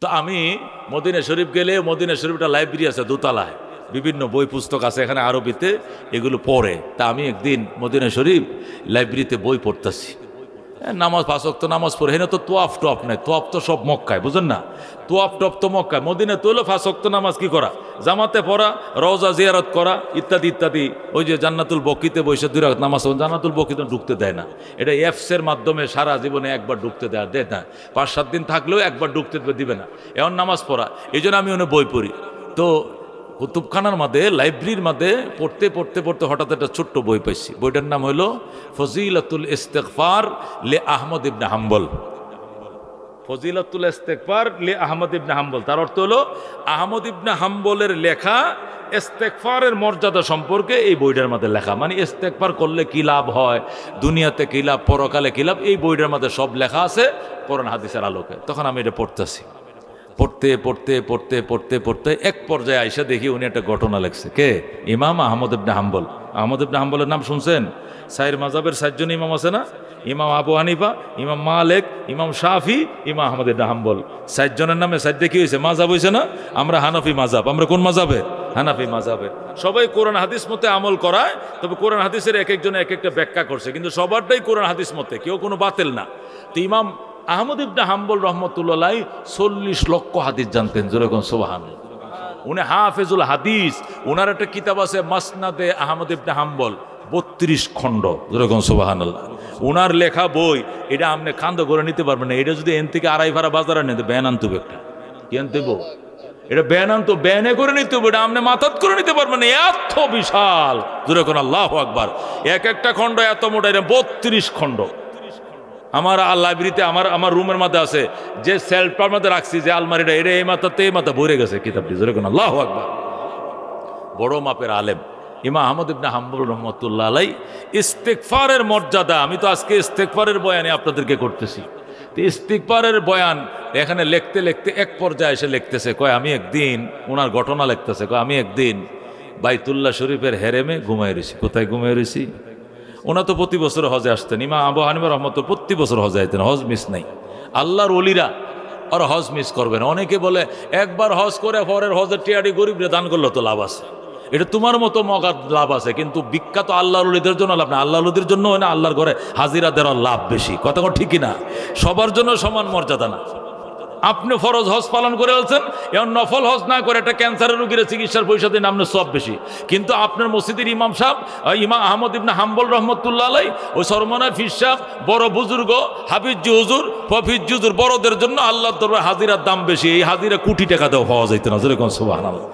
তো আমি মদিনা শরীফ গেলে, মদিনা শরীফটা লাইব্রেরি আছে দোতলায়, বিভিন্ন বই পুস্তক আছে এখানে আরবিতে, এগুলো পড়ে। তা আমি একদিন মদিনা শরীফ লাইব্রেরিতে বই পড়তেছি, নামাজ 5 ওয়াক্ত নামাজ পড়ে। হেন তো তোয়াফ টপ নাই, তোয়াফ তো সব মক্কায়, বুঝেন না, তোয়াফ টপ তো মক্কায়। মদিনা তো হলো 5 ওয়াক্ত নামাজ কি করা, জামাতে পড়া, রওজা জিয়ারত করা, ইত্যাদি ইত্যাদি। ওই যে জান্নাতুল বকিতে বসে 2 রাকাত নামাজ, জান্নাতুল বকিতে ঢুকতে দেয় না, এটা অ্যাপসের মাধ্যমে সারা জীবনে একবার ঢুকতে দেয় না, 5-7 দিন থাকলেও একবার ঢুকতে দিবে না, এমন নামাজ পড়া। এই জন্য আমি ওখানে বই পড়ি। তো কুতুবখানার মধ্যে, লাইব্রেরির মধ্যে পড়তে পড়তে পড়তে হঠাৎ একটা ছোট্ট বই পাইছি। বইটার নাম হলো ফজিলাতুল ইস্তেগফার লে আহমদ ইবনে হাম্বল। ফজিলাতুল ইস্তেগফার লে আহমদ ইবনে হাম্বল, তার অর্থ হলো আহমদ ইবনে হাম্বলের লেখা ইস্তেগফারের মর্যাদা সম্পর্কে এই বইটার মধ্যে লেখা। মানে ইস্তেগফার করলে কি লাভ হয়, দুনিয়াতে কি লাভ, পরকালে কি লাভ, এই বইটার মধ্যে সব লেখা আছে কোরআন হাদিসের আলোকে। তখন আমি এটা পড়তেছি, পড়তে পড়তে পড়তে পড়তে পড়তে এক পর্যায়ে আইসা দেখি উনি একটা ঘটনা লেখছে। কে? ইমাম আহমদ ইবনে হাম্বল। আহমদ ইবনে হাম্বলের নাম শুনছেন? সাইর মাযহাবের 4 জন ইমাম আছে না, ইমাম আবু হানিফা, ইমাম মালিক, ইমাম শাফি, ইমাম আহমদ ইবনে হাম্বল। 4 জনের নামে 4 কি হয়েছে? মাযহাব হয়েছে না? আমরা হানাফি মাযহাব। আমরা কোন মাযহাবে? হানাফি মাযহাবে। সবাই কোরআন হাদিস মতে আমল করায়, তবে কোরআন হাদিসের এক একজনে এক একটা ব্যাখ্যা করছে, কিন্তু সবারটাই কোরআন হাদিস মতে, কেউ কোনো বাতিল না। তো ইমাম আহমদ ইবনে হাম্বল রহমতুল্লাহ 40 লক্ষ হাদিস জানতেন, যেরকম সুবহানাল্লাহ। উনি হাফেজুল হাদিস। ওনার একটা কিতাব আছে মাসনাদে আহমদ ইবনে হাম্বল, 32 খণ্ড, যেরকম সুবহানাল্লাহ। ওনার লেখা বই, এটা আপনি কান্দ করে নিতে পারবেন না। এটা যদি এন থেকে 2.5 ভাড়া বাজারে নিতে, ব্যান আনতে হবে একটা, কি আনতে হবে? এটা ব্যান আনতো, ব্যানে করে নিতে হবে, এটা আপনি মাথাত করে নিতে পারবেন না, এত বিশাল, যেরকম আল্লাহু আকবার। এক একটা খণ্ড এত মোটা, এটা 32 খণ্ড। আমার লাইব্রেরিতে আমার রুমের মধ্যে আছে, যে সেলফটার মধ্যে রাখছি, যে আলমারিটা, এটা এই মাথাতে এই মাথা ভরে গেছে কিতাবটি, যেরকম আল্লাহু আকবার। বড় মাপের আলেম ইমাম আহমদ ইবনে হাম্বল রহমতুল্লাহ আলাই। ইস্তেগফারের মর্যাদা, আমি তো আজকে ইস্তেগফারের বয়ানে আপনাদেরকে করতেছি। তো ইস্তেগফারের বয়ান এখানে লিখতে লিখতে এক পর্যায়ে এসে লিখতেছে, কয় আমি একদিন, ওনার ঘটনা লিখতেছে, কয় আমি একদিন বাইতুল্লাহ শরীফের হেরেমে ঘুমাই রয়েছি। কোথায় ঘুমাই রয়েছি? ওনা তো প্রতি বছর হজে আসতেন, ইমাম আবু হানিফা রহমত প্রতি বছর হজে আইতেন, হজ মিস নাই। আল্লাহর ওলিরা আর হজ মিস করবেন। অনেকে বলে একবার হজ করে পরের হজের টিয়ারি গরিবরে দান করলে তো লাভ আছে, এটা তোমার মতো মগার লাভ আছে, কিন্তু বিখ্যাত আল্লাহর ওলিদের জন্য লাভ না। আল্লাহর ওলিদের জন্য হয় না, আল্লাহর ঘরে হাজিরা দেওয়ার লাভ বেশি। কথা ঠিক না? সবার জন্য সমান মর্যাদা না। আপনি ফরজ হজ পালন করে আছেন, এখন নফল হজ না করে একটা ক্যান্সারের রোগীর চিকিৎসার পয়সা দিন, আপনার সব বেশি। কিন্তু আপনার মসজিদের ইমাম সাহেব, ইমাম আহমদ ইবনে হাম্বল রহমতুল্লাহ আলাই, ওই সরমনা ফির সাহেব, বড় বুজুর্গ হাফিজ হুজুর, ফফিজ হুজুর, বড়দের জন্য আল্লাহর দরবারে হাজিরার দাম বেশি। এই হাজিরা কোটি টাকা দেওয়া পাওয়া যাইতো না, যেরকম সুবহানাল্লাহ।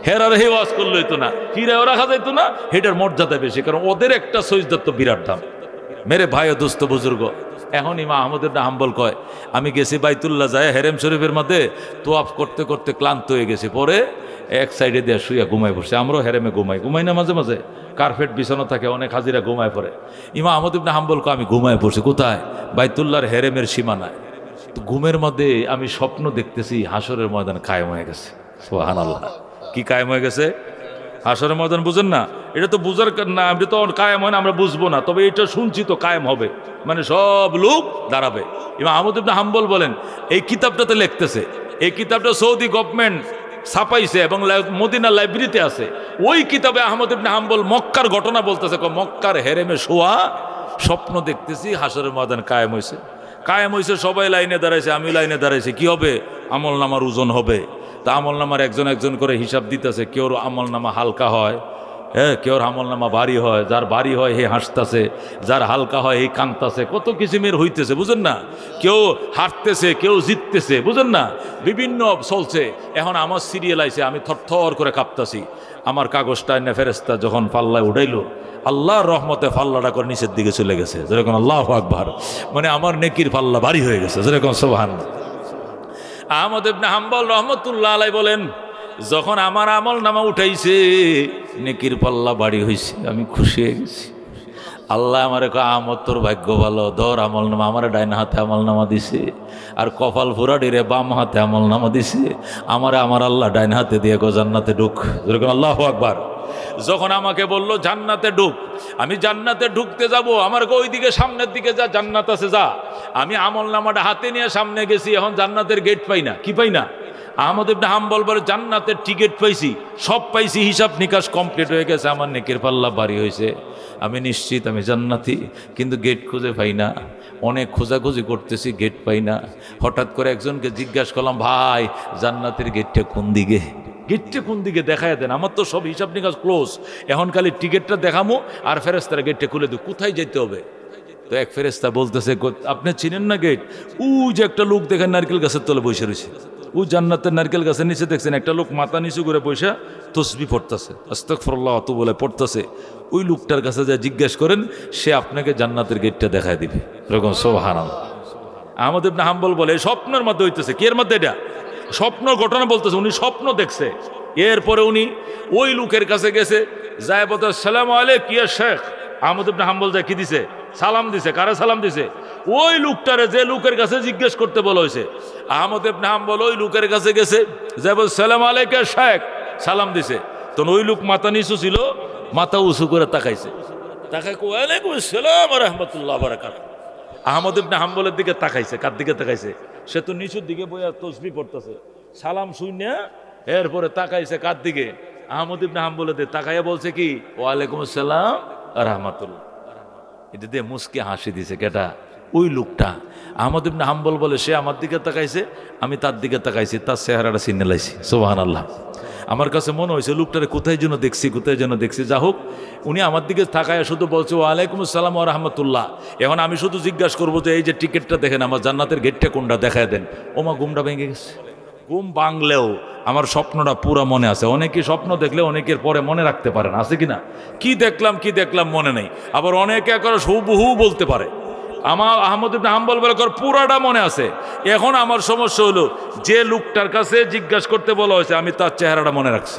হেরার হে ওয়াজ করলে হইতো না, হিরেও রাখা যাইতো না, হেটার মর্যাদা বেশি, কারণ ওদের একটা সজদার তো বিরাট দাম। মেরে ভাই ও দোস্ত বুজুর্গ, এখন ইমাম আহমদ ইবনে হাম্বল কয়, আমি গেছি বাইতুল্লাহ যায় হেরেম শরীফের মধ্যে তোয়াফ করতে করতে ক্লান্ত হয়ে গেছি, পরে এক সাইডে দিয়ে শুয়ে ঘুমাই পড়ছে। আমরাও হেরেমে ঘুমাই না মাঝে মাঝে, কার্পেট বিছানো থাকে, অনেক হাজিরা ঘুমায় পড়ে। ইমাম আহমদ ইবনে হাম্বল কয়, আমি ঘুমায় পড়ছি। কোথায়? বাইতুল্লাহর হেরেমের সীমানায়। তো ঘুমের মধ্যে আমি স্বপ্ন দেখতেছি হাসরের ময়দান কায়েম হয়ে গেছে। সুবহানাল্লাহ। কি কায়েম হয়ে গেছে? হাসরের ময়দান বুঝেন না? এটা তো বুঝার না, এটা তো কায়েম হয় না, আমরা বুঝবো না, তবে এটা শুনছি তো কায়েম হবে, মানে সব লোক দাঁড়াবে। ইমাম আহমদ ইবনে হাম্বল বলেন, এই কিতাবটাতে লিখতেছে, এই কিতাবটা সৌদি গভর্নমেন্ট ছাপাইছে এবং মদিনা লাইব্রেরিতে আছে। ওই কিতাবে আহমদ ইবনে হাম্বল মক্কার ঘটনা বলতেছে, মক্কার হেরেমে শোয়া স্বপ্ন দেখতেছি হাসরের ময়দান কায়েম হয়েছে। কায়েম হয়েছে, সবাই লাইনে দাঁড়াইছে, আমি লাইনে দাঁড়াইছি। কি হবে? আমল নামার ওজন হবে। তা আমল নামার একজন একজন করে হিসাব দিতেছে। কেউর আমল নামা হালকা হয়, হ্যাঁ, কেউর আমল নামা ভারী হয়। যার ভারী হয় হে হাসতেছে, যার হালকা হয় এই কাঁদতেছে, কত কিসিমের হইতেছে, বুঝেন না? কেউ হাঁটতেছে, কেউ জিততেছে, বুঝেন না? বিভিন্ন চলছে। এখন আমার সিরিয়াল আইছে, আমি থরথর করে কাঁপতাছি। আমার কাগজটা এনে ফেরেস্তা যখন পাল্লায় উঠাইলো, আল্লাহর রহমতে পাল্লাটা করে নিচের দিকে চলে গেছে, যেরকম আল্লাহু আকবার। মানে আমার নেকির পাল্লা ভারী হয়ে গেছে, যেরকম সুবহানাল্লাহ। আহমদ ইবনে হাম্বল রহমতুল্লাহ আলাই বলেন, যখন আমার আমল নামা উঠাইছে, নেকির পাল্লা বাড়ি হয়েছে, আমি খুশি হয়ে গেছি। আল্লাহ আমারে কয়, আহমদ তোর ভাগ্য ভালো, ধর আমল নামা। আমার ডাইন হাতে আমল নামা দিছে, আর কপাল ফুরাডিরে বাম হাতে আমল নামা দিছে। আমার আল্লাহ ডাইন হাতে দিয়ে গো জান্নাতে ঢুক, যেরকম আল্লাহু আকবার। যখন আমাকে বলল জান্নাতে ঢুক, আমি জান্নাতে ঢুকতে যাব, আমার ওই দিকে সামনের দিকে যা জান্নাত আছে যা। আমি আমল নামাটা হাতে নিয়ে সামনে গেছি, এখন জান্নাতের গেট পাই না। কি পাই না? আহমদ ইবনে হাম্বল বলে জান্নাতের টিকিট পাইছি, সব পাইছি, হিসাব নিকাশ কমপ্লিট হয়ে গেছে, আমার নেকির পাল্লা ভারী হয়েছে, আমি নিশ্চিত আমি জান্নাতি, কিন্তু গেট খুঁজে পাই না। অনেক খোঁজাখুঁজি করতেছি, গেট পাই না। হঠাৎ করে একজনকে জিজ্ঞাসা করলাম, ভাই জান্নাতের গেটটা কোন দিকে, গেটটা কোন দিকে দেখায় দেন, আমার তো সব হিসাব নিকাশ ক্লোজ, এখন খালি টিকিটটা দেখামো আর ফেরেশতারা গেটটা খুলে দিই, কোথায় যেতে হবে? তো এক ফেরেশতা বলতেছে, আপনি চিনেন না গেট? যে একটা লোক দেখেন নারকেল গাছের তলে বসে রয়েছে, জান্নাতের নারকেল গাছের নিচে দেখছেন একটা লোক মাথা নিচু করে বসে তসবিহ পড়তেছে, আস্তাগফিরুল্লাহ তো বলে পড়তেছে, ওই লোকটার কাছে যা জিজ্ঞেস করেন, সে আপনাকে জান্নাতের গেটটা দেখায় দিবে। এরকম সুবহানাল্লাহ। আহমদ ইবনে হাম্বল বলে স্বপ্নের মধ্যে হইতেছে, কি এর মধ্যে? এটা স্বপ্ন ঘটনা বলতেছে, উনি স্বপ্ন দেখছে। এরপরে উনি ওই লোকের কাছে গেছে, যায় বলতে আসসালামু আলাইকুম ইয়া শেখ। আহমদ ইবনে হাম্বল যায় কি দিছে? সালাম দিছে। কারে সালাম দিছে? ওই লোকটারে, যে লোকের কাছে জিজ্ঞেস করতে বলা হয়েছে। আহমদ ইবনে হাম্বল ওই লোকের কাছে গেছে, যায় বল আসসালামু আলাইকুম শেখ, সালাম দিছে। তখন ওই লোক মাথা নিচু ছিল, মাথা উঁচু করে তাকাইছে, তাকাই ওয়ালাইকুম আসসালাম ওয়া রাহমাতুল্লাহি ওয়া বারাকাতুহু। আহমদ ইবনে হাম্বলের দিকে তাকাইছে। কার দিকে তাকাইছে? সে তো নিচুর দিকে বইয়া তসবিহ পড়তেছে, সালাম শুনে এরপরে তাকাইছে কার দিকে? আহমদ ইবনে হাম্বলের দিকে তাকাইয়া বলছে কি, ওয়ালাইকুম আসসালাম রাহমাতুল্লাহ। এটা দিয়ে মুস্কি হাসি দিছে। কেটা? ওই লোকটা। আহমদ ইবনে হাম্বল বলে সে আমার দিকে তাকাইছে, আমি তার দিকে তাকাইছি, তার চেহারাটা চিনে লাইছি। সুবহানাল্লাহ। আমার কাছে মনে হয়েছে লোকটারে কোথায় যেন দেখছি, কোথায় যেন দেখছি। যা হোক, উনি আমার দিকে তাকায় শুধু বলছে ওয়ালাইকুম আসসালাম ওয়া রাহমাতুল্লাহ। এখন আমি শুধু জিজ্ঞাসা করবো যে এই যে টিকিটটা দেখেন, আমার জান্নাতের গেটটা কোনটা দেখায় দেন। ওমা ঘুমটা ভেঙে গেছে। ঘুম ভাঙলেও আমার স্বপ্নটা পুরো মনে আছে। অনেকে স্বপ্ন দেখলে অনেকের পরে মনে রাখতে পারে না, আছে কিনা? কি দেখলাম মনে নেই। আবার অনেকে একবার হুবহু বলতে পারে। আমার আহমদ ইবনে হাম্বল বলে পুরাটা মনে আছে। এখন আমার সমস্যা হলো, যে লোকটার কাছে জিজ্ঞাসা করতে বলা হয়েছে আমি তার চেহারাটা মনে রাখছি।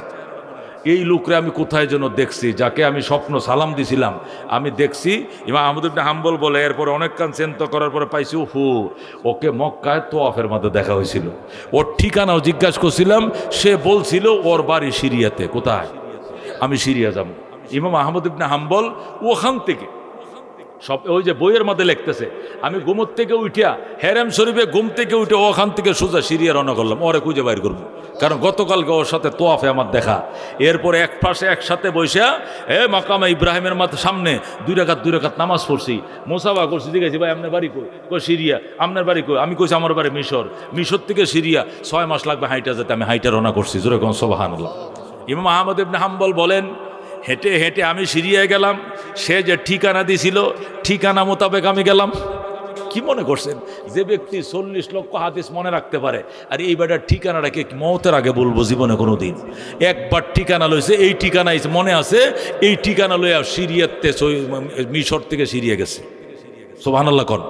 এই লোকরে আমি কোথায় যেন দেখছি, যাকে আমি স্বপ্ন সালাম দিছিলাম আমি দেখছি। ইমাম আহমদ ইবনে হাম্বল বলে এরপরে অনেকক্ষণ চিন্তা করার পরে পাইছি, ওকে মক্কায় তোয়াফের মধ্যে দেখা হয়েছিল। ওর ঠিকানাও জিজ্ঞাসা করছিলাম, সে বলছিল ওর বাড়ি সিরিয়াতে। কোথায়? আমি সিরিয়া যাব। ইমাম আহমদ ইবনে হাম্বল ওখান থেকে সব ওই যে বইয়ের মধ্যে লিখতেছে, আমি ঘুমোর থেকে উঠিয়া হেরেম শরীফে ঘুম থেকে উঠে ওখান থেকে সোজা সিরিয়া রওনা করলাম, ওরে খুঁজে বাইর করবো। কারণ গতকালকে ওর সাথে তোয়াফে আমার দেখা। এরপরে এক পাশে একসাথে বসে মাকামে ইব্রাহিমের সামনে দুই রাকাত নামাজ পড়ছি, মোসাফা করছি। জিজ্ঞাসি ভাই আপনার বাড়ি কই? সিরিয়া। আপনার বাড়ি কই? আমি কইছি আমার বাড়ি মিশর থেকে সিরিয়া 6 মাস লাগবে হাইটা যেতে। আমি হাইটা রওনা করছি। জোরে কোন সুবহানাল্লাহ। ইমাম আহমদ ইবনে হাম্বল বলেন হেঁটে হেঁটে আমি সিরিয়ায় গেলাম। সে যে ঠিকানা দিছিল ঠিকানা মোতাবেক আমি গেলাম। কি মনে করছেন যে ব্যক্তি 40 লক্ষ হাদিস মনে রাখতে পারে, আর এই বেটার ঠিকানাটাকে মওতের আগে বলবো জীবনে কোনো দিন? একবার ঠিকানা লইছে, এই ঠিকানায় মনে আছে, এই ঠিকানা লইয়া সিরিয়াতে মিশর থেকে সিরিয়া গেছে। সুবহানাল্লাহ কোন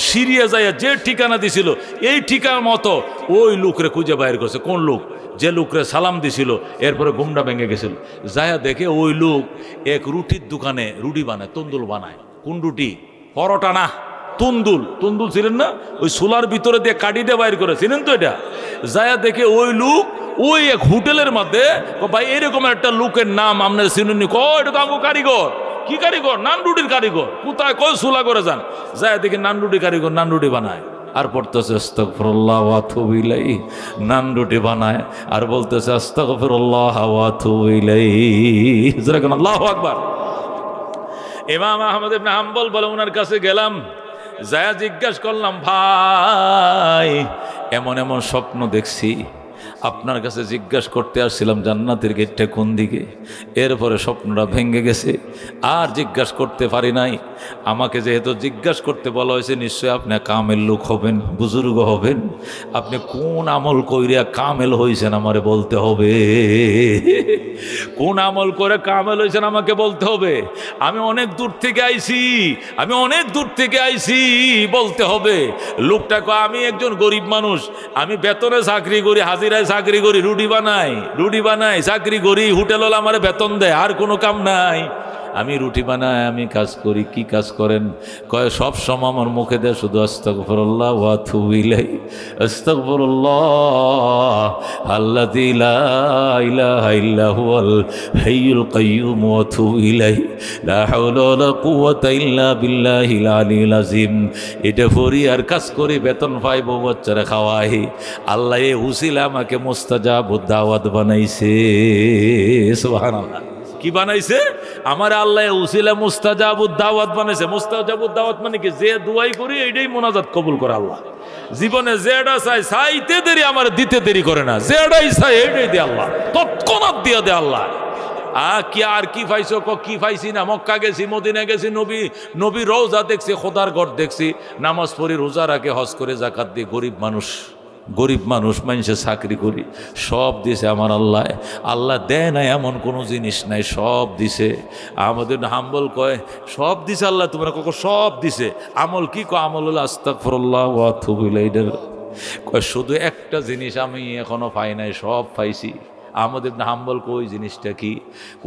সিরিয়া যাইয়া যে ঠিকানা দিছিল এই ঠিকানা মতো ওই লোকরে খুঁজে বাইর করছে। কোন লোক? যে লোকরে সালাম দিছিল। এরপরে ঘুমটা ভেঙে গেছিল। যাইয়া দেখে ওই লোক এক রুটির দোকানে রুটি বানায়, তন্দুল বানায়। কোন রুটি? পরোটা না, তুন্দুল ছিলেন না, ওই সোলার ভিতরে দিয়ে কাটি দিয়ে বাইর করে, ছিলেন তো এটা? যাইয়া দেখে ওই লোক ওই এক হোটেলের মধ্যে, ভাই এরকম একটা লোকের নাম আপনার চিনুনি? এটা তো আমগো কারিগর। কি কারিগর? নান রুটির কারিগর। কোথায়? কই সোলা করে যান। যায় দেখি নান রুটি কারিগর, নান রুটি বানায়। আর পড়তেছে আস্তাগফিরুল্লাহ ওয়া আতুবু ইলাইহি, নান রুটি বানায়। আর বলতেছে আস্তাগফিরুল্লাহ ওয়া আতুবু ইলাইহি। জোরে কোন আল্লাহু আকবার। ইমাম আহমদ ইবনে হাম্বল বলে ওনার কাছে গেলাম, যায়া জিজ্ঞাসা করলাম, ভাই এমন এমন স্বপ্ন দেখছি, আপনার কাছে জিজ্ঞাসা করতে আসছিলাম জান্নাতের গেটটা কোন দিকে। এরপরে স্বপ্নটা ভেঙে গেছে, আর জিজ্ঞাসা করতে পারি নাই। আমাকে যেহেতু জিজ্ঞাসা করতে বলা হয়েছে, নিশ্চয়ই আপনি কামেল লোক হবেন, বুজুর্গ হবেন। আপনি কোন আমল কইরা কামেল হয়েছেন আমারে বলতে হবে। কোন আমল করে কামেল হয়েছেন আমাকে বলতে হবে। আমি অনেক দূর থেকে আইছি, বলতে হবে। লোকটা কয় আমি একজন গরিব মানুষ, আমি বেতনে চাকরি করি, হাজিরায় চাকরি করি, রুটি বানাই চাকরি করি, হোটেল আমারে বেতন দেয়, আর কোনো কাম নাই। আমি রুটি বানাই, আমি কাজ করি। কি কাজ করেন? কয় সব সময় আমার মুখে দেয় শুধু আস্তাগফিরুল্লাহ ওয়া আতুবু ইলাইহি, আস্তাগফিরুল্লাহ আল্লাযী লা ইলাহা ইল্লা হুয়াল হাইয়ুল কাইয়্যুম ওয়া আতুবু ইলাইহি, লা হাওলা ওয়া লা কুওয়াতা ইল্লা বিল্লাহিল আলিয়্যিল আযীম। এটা পড়ি আর কাজ করি, বেতন পাই, বউ বাচ্চারা খাওয়াই। আল্লাহ এই উসিলা আমাকে মুস্তাজাবুদ দাওয়াত বানাইছে। সুবহানাল্লাহ। কি বানাইছে? আমার আল্লাহ উসিলা মুস্তাজাবুদ দাওয়াত বানাইছে। মুস্তাজাবুদ দাওয়াত মানে কি? যে দুয়াই করি এইটাই মোনাজাত কবুল করে আল্লাহ। জীবনে যেটা চাই, চাইতে দেরি আমার দিতে দেরি করে না, যেটাই চাই এইটাই দে আল্লাহ, তৎক্ষণাৎ দিয়ে দে আল্লাহ। কি আর কি পাইছো? কি পাইছি না? মক্কা গেছি, মদিনা গেছি, নবী রওজা দেখছি, খোদার ঘর দেখছি, নামাজ পড়ি, রোজা রাখে, হজ করে, জাকাত দিয়ে। গরিব মানুষ মানুষের চাকরি করি, সব দিছে আমার আল্লাহ। আল্লাহ দেয় না এমন কোনো জিনিস নাই, সব দিছে। আমাদের হাম্বল কয় সব দিছে আল্লাহ, তোমরা কখন সব দিছে। আমল কি কয়? আমল হলো আস্তাগফিরুল্লাহ ওয়া আতুবু ইলাইহি। কয় শুধু একটা জিনিস আমি এখনো পাই নাই, সব পাইছি। আহমদ ইবনে হাম্বল কই জিনিসটা কি?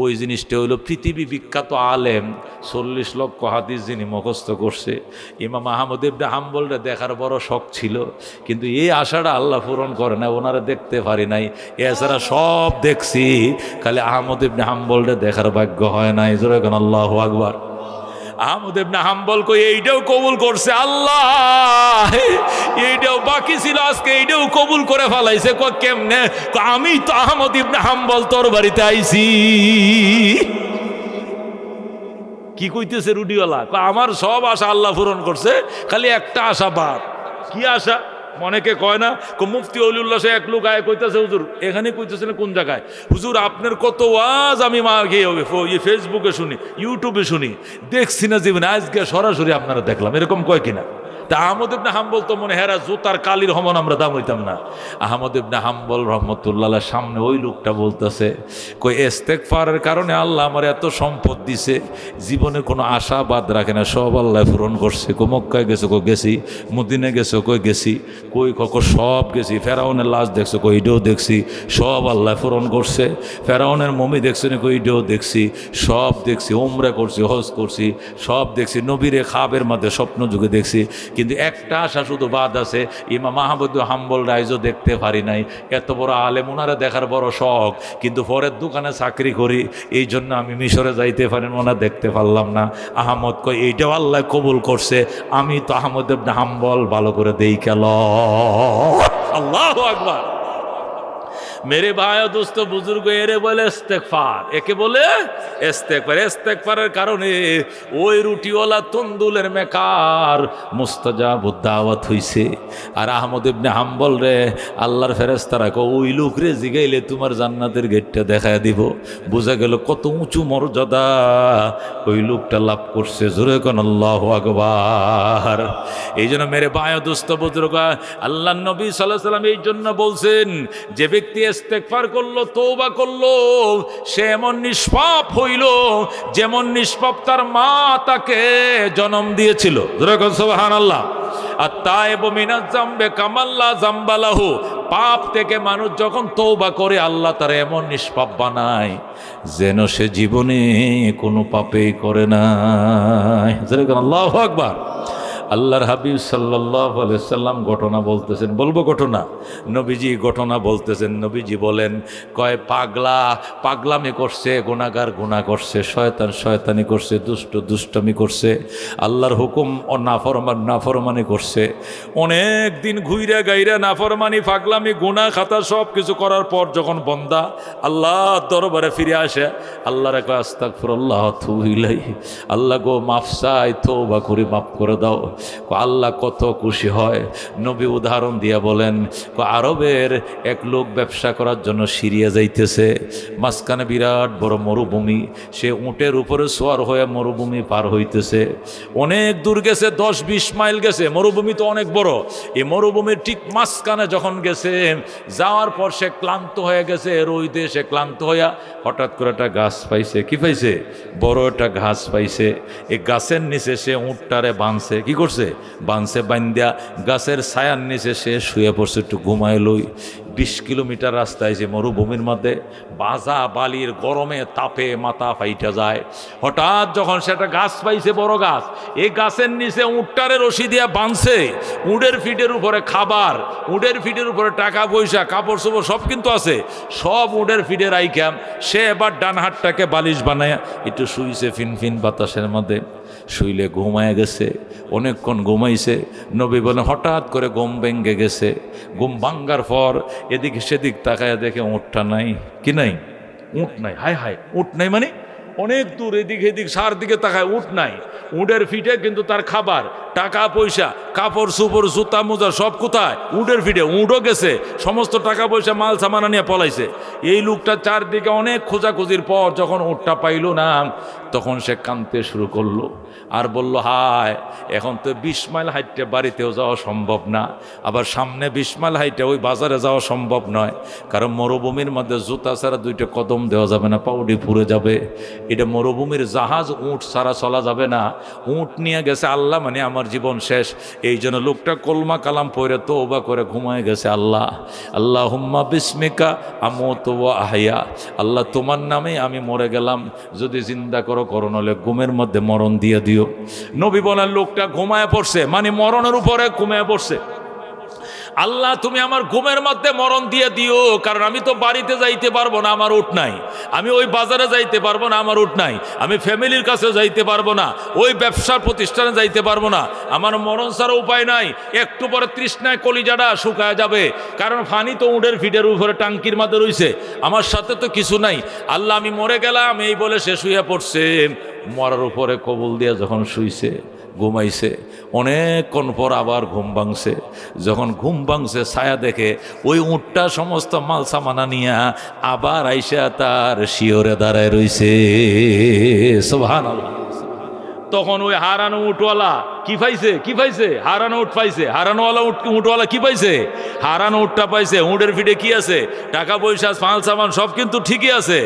ওই জিনিসটা হইল পৃথিবী বিখ্যাত আলেম, 40 লক্ষ হাদিস যিনি মুখস্থ করছে, ইমাম আহমদ ইবনে হাম্বলরে দেখার বড় শখ ছিল, কিন্তু এই আশাটা আল্লাহ পূরণ করে না, ওনারা দেখতে পারি নাই। এছাড়া সব দেখছি, খালি আহমদ ইবনে হাম্বলরে দেখার ভাগ্য হয় নাই। জোরে কোন আল্লাহু আকবার। আহমদ ইবনে হাম্বল কই এইটাও কবুল করছে আল্লাহ, এইটাও বাকি ছিল, আজকে এইটাও কবুল করে ফেলাইছে। কয় কেমনে? আমি তো আহমদ ইবনে হাম্বল তোর বাড়িতে আইছি। কি কইতেছে রুডিওয়ালা? আমার সব আশা আল্লাহ পূরণ করছে, খালি একটা আশা বাদ। কি আশা? অনেকে কয় না, মুফতি ওলিউল্লাহ সে এক লোক আয় কইতেছে, হুজুর এখানে কইতেছে না কোন জায়গায়, হুজুর আপনার কত ওয়াজ আমি ফেসবুকে শুনি, ইউটিউবে শুনি, দেখছি না জীবনে, আজকে সরাসরি আপনারা দেখলাম। এরকম কয় কিনা? তা আহমদ ইবনে হাম্বল তো মনে হেরা জুতার কালির হমন আমরা দাম হইতাম না। আহমদ ইবনে হাম্বল রহমতুল্লাহ সামনে ওই লোকটা বলতেছে, কই ইস্তেগফারের কারণে আল্লাহ আমার এত সম্পদ দিছে, জীবনে কোনো আশা বাদ রাখে না, সব আল্লাহ পূরণ করছে। কো মক্কায় গেছো? কই গেছি। মদিনা গেছো? কই গেছি। কই কখন সব গেছি। ফেরাউনের লাশ দেখছো? কই এটাও দেখছি, সব আল্লাহ পূরণ করছে। ফেরাউনের মমি দেখছো না? কই এটাও দেখছি, সব দেখছি। উমরা করছি, হজ করছি, সব দেখছি। নবীরে খাবের মধ্যে স্বপ্ন যুগে দেখছি, কিন্তু একটা আশা শুধু বাদ আছে। ইমাম আহমদ হাম্বল রাইজও দেখতে পারি নাই। এত বড় আলেম, ওনারা দেখার বড় শখ, কিন্তু পরের দোকানে চাকরি করি, এই জন্য আমি মিশরে যাইতে পারি না, দেখতে পারলাম না। আহমদ কয় এইটাও আল্লাহ কবুল করছে, আমি তো আহমদ ইবনে হাম্বল ভালো করে দেই কেল। আল্লাহু আকবার। মেরে ভাই ও দোস্ত বুজুর্গ, এরে বলে ইস্তেগফার। একে বলে ইস্তেগফার। ইস্তেগফারের কারণে ওই রুটিওয়ালা তন্দুলের মেকার মুস্তাজাবুদ দাওয়াত হইছে। আর আহমদ ইবনে হাম্বল রে আল্লাহর ফেরেশতারা কয় ওই লোক রে জিগাইলে তোমার জান্নাতের গেটটা দেখায় দিব। বোঝা গেল কত উঁচু মর্যাদা ওই লোকটা লাভ করছে। জোরে কোন আল্লাহু আকবার। এই জন্য মেরে ভাই ও দোস্ত বুজুর্গ, আল্লাহর নবী সাল্লাল্লাহু আলাইহি সাল্লাম এই জন্য বলছেন, যে ব্যক্তি ইস্তেগফার করলো, তওবা করলো, সে এমন নিষ্পাপ হইল যেমন নিষ্পাপ তার মা তাকে জন্ম দিয়েছিল। সুবহানাল্লাহ। আত-তায়েবু মিনাজ যামবি কামান লা যামবা লাহু। পাপ থেকে মানুষ যখন তওবা করে, আল্লাহ তার এমন নিষ্পাপ বানায় যেন সে জীবনে কোনো পাপই করে না। আল্লাহু আকবার। আল্লাহর হাবিব সাল্লাল্লাহু আলাইহি সাল্লাম ঘটনা বলতেছেন, বলবো ঘটনা, নবীজি ঘটনা বলতেছেন। নবীজি বলেন, কয় পাগলা পাগলামি করছে, গুনাহগার গুনাহ করছে, শয়তান শয়তানি করছে, দুষ্ট দুষ্টামি করছে, আল্লাহর হুকুম ও নাফরমানি করছে। অনেক দিন ঘুইরা গাইরা নাফরমানি, পাগলামি, গুনাহ খাতা সব কিছু করার পর যখন বন্দা আল্লাহ দরবারে ফিরে আসে, আল্লাহর কয় আস্তাগফিরুল্লাহ ওয়া আতুবু ইলাইহি, আল্লাহ গো মাফ চাই, তওবা করে মাফ করে দাও। আল্লাহ কত খুশি হয়। নবী উদাহরণ দিয়া বলেন, আরবের এক লোক ব্যবসা করার জন্য সিরিয়া যাইতেছে, মাঝখানে বিরাট বড় মরুভূমি, সে উটের উপরে সোয়ার হয়ে মরুভূমি পার হইতেছে। অনেক দূর গেছে, 10-20 মাইল গেছে। মরুভূমি তো অনেক বড়। এই মরুভূমির ঠিক মাঝখানে যখন গেছে, যাওয়ার পর সে ক্লান্ত হয়ে গেছে, রোদে সে ক্লান্ত হইয়া হঠাৎ করে একটা গাছ পাইছে। কি পাইছে? বড় একটা ঘাস পাইছে। এই গাছের নিচে সে উটটারে বাঁধছে। কি করছে? বাঁধছে, বান্ধিয়া গাছের ছায়ার নিচে সে শুয়ে পড়ছে, একটু ঘুমায় লই। 20 কিলোমিটার রাস্তায় যে মরুভূমির মধ্যে বাজা বালির গরমে তাপে মাথা ফাইটা যায়। হঠাৎ যখন সেটা গাছ পাইছে, বড় গাছ, এই গাছের নিচে উটটারে রশি দিয়া বাঁধছে, উটের ফিটের উপরে খাবার, উটের ফিটের উপরে টাকা পয়সা, কাপড় চোপড় সব কিন্তু আছে, সব উটের ফিটে রাইখাম। সে এবার ডান হাতটাকে বালিশ বানায় একটু শুইছে ফিনফিন বাতাসের মধ্যে, শুইলে ঘুমায় গেছে। অনেকক্ষণ ঘুমাইছে। নবী বলেন হঠাৎ করে ঘুম ভেঙে গেছে। ঘুম ভাঙ্গার পর এদিক সেদিক তাকায় দেখে উটটা নাই। কি নাই? উট নাই। হায় হায়, উট নাই মানে অনেক দূর, এদিক এদিক সার দিকে তাকায়, উট নাই। উটের ফিটে কিন্তু তার খাবার, টাকা পয়সা, কাপড় চোপড়, জুতা মোজা সব কোথায়? উটের ফিটে। উটও গেছে, সমস্ত টাকা পয়সা মাল সামানা নিয়ে পলাইছে। এই লোকটা চারদিকে অনেক খোঁজাখুঁজির পর যখন উটটা পাইল না, তখন সে কাঁদতে শুরু করলো আর বলল, হায়, এখন তো 20 মাইল হাইটে বাড়িতেও যাওয়া সম্ভব না, আবার সামনে 20 মাইল হাইটে ওই বাজারে যাওয়া সম্ভব নয়, কারণ মরুভূমির মধ্যে জুতা ছাড়া 2টা কদম দেওয়া যাবে না, পাউডি পুড়ে যাবে। এটা মরুভূমির জাহাজ, উট ছাড়া চলা যাবে না। উট নিয়ে গেছে আল্লাহ, মানে আমার জীবন শেষ। এই জন্য লোকটা কলমা কালাম পড়ে তওবা করে ঘুমায় গেছে। আল্লাহ, আল্লাহুম্মা বিসমিকা আমুতু ওয়া আহইয়া, আল্লাহ তোমার নামে আমি মরে গেলাম, যদি জিন্দা করো করো, নলে ঘুমের মধ্যে মরণ দিয়ে দিও। নবী বলেন লোকটা ঘুমায় পড়ছে, মানে মরণের উপরে ঘুমায় পড়ছে। আল্লাহ তুমি আমার ঘুমের মধ্যে মরণ দিয়ে দিও, কারণ আমি তো বাড়িতে যাইতে পারবো না, আমার উট নাই। আমি ওই বাজারে যাইতে পারবো না, আমার উট নাই। আমি ফ্যামিলির কাছে যাইতে পারবো না, ওই ব্যবসার প্রতিষ্ঠানে যাইতে পারবো না। আমার মরণ ছাড়া উপায় নাই। একটু পরে তৃষ্ণায় কলিজাটা শুকায় যাবে, কারণ ফানি তো উটের ফিটের উপরে টাঙ্কির মধ্যে রইছে, আমার সাথে তো কিছু নাই। আল্লাহ আমি মরে গেলাম, এই বলে সে শুয়ে পড়ছে। মরার উপরে কবুল দিয়ে যখন শুইছে, ঘুমাইছে, অনেকক্ষণ পর আবার ঘুম ভাঙছে। যখন ঘুম ভাঙছে, ছায়া দেখে ওই উটটা সমস্ত মাল সামানা নিয়ে আবার আইসা তার শিওরে দাঁড়ায় রইছে। সুবহানাল্লাহ। তখন ওই হারানো উটওয়ালা কি পাইছে? কি পাইছে? হারানো উট পাইছে। হারানোওয়ালা উটওয়ালা কি পাইছে? হারানো উটটা পাইছে। উটের ফিটে কি আছে? টাকা পয়সা, মাল সামান সব কিন্তু ঠিকই আছে।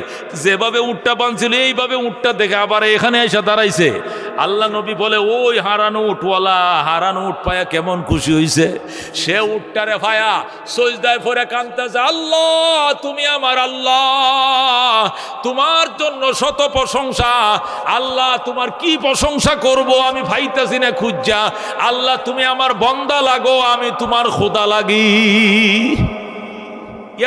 যেভাবে উটটা বাঁধছিল এইভাবে উটটা দেখে আবার এখানে এসে দাঁড়াইছে। আল্লাহ নবী বলে, ওই হারানো উটওয়ালা হারানো উট পায়া কেমন খুশি হইছে। সে উটটারে পায়া সজদায় পড়ে কাঁদতেছে, আল্লাহ তুমি আমার আল্লাহ, তোমার জন্য শত প্রশংসা। আল্লাহ তোমার কি প্রশংসা করব, আমি ভাইতাছি না খুঁজা। আল্লাহ তুমি আমার বন্দা লাগো, আমি তোমার খোদা লাগি।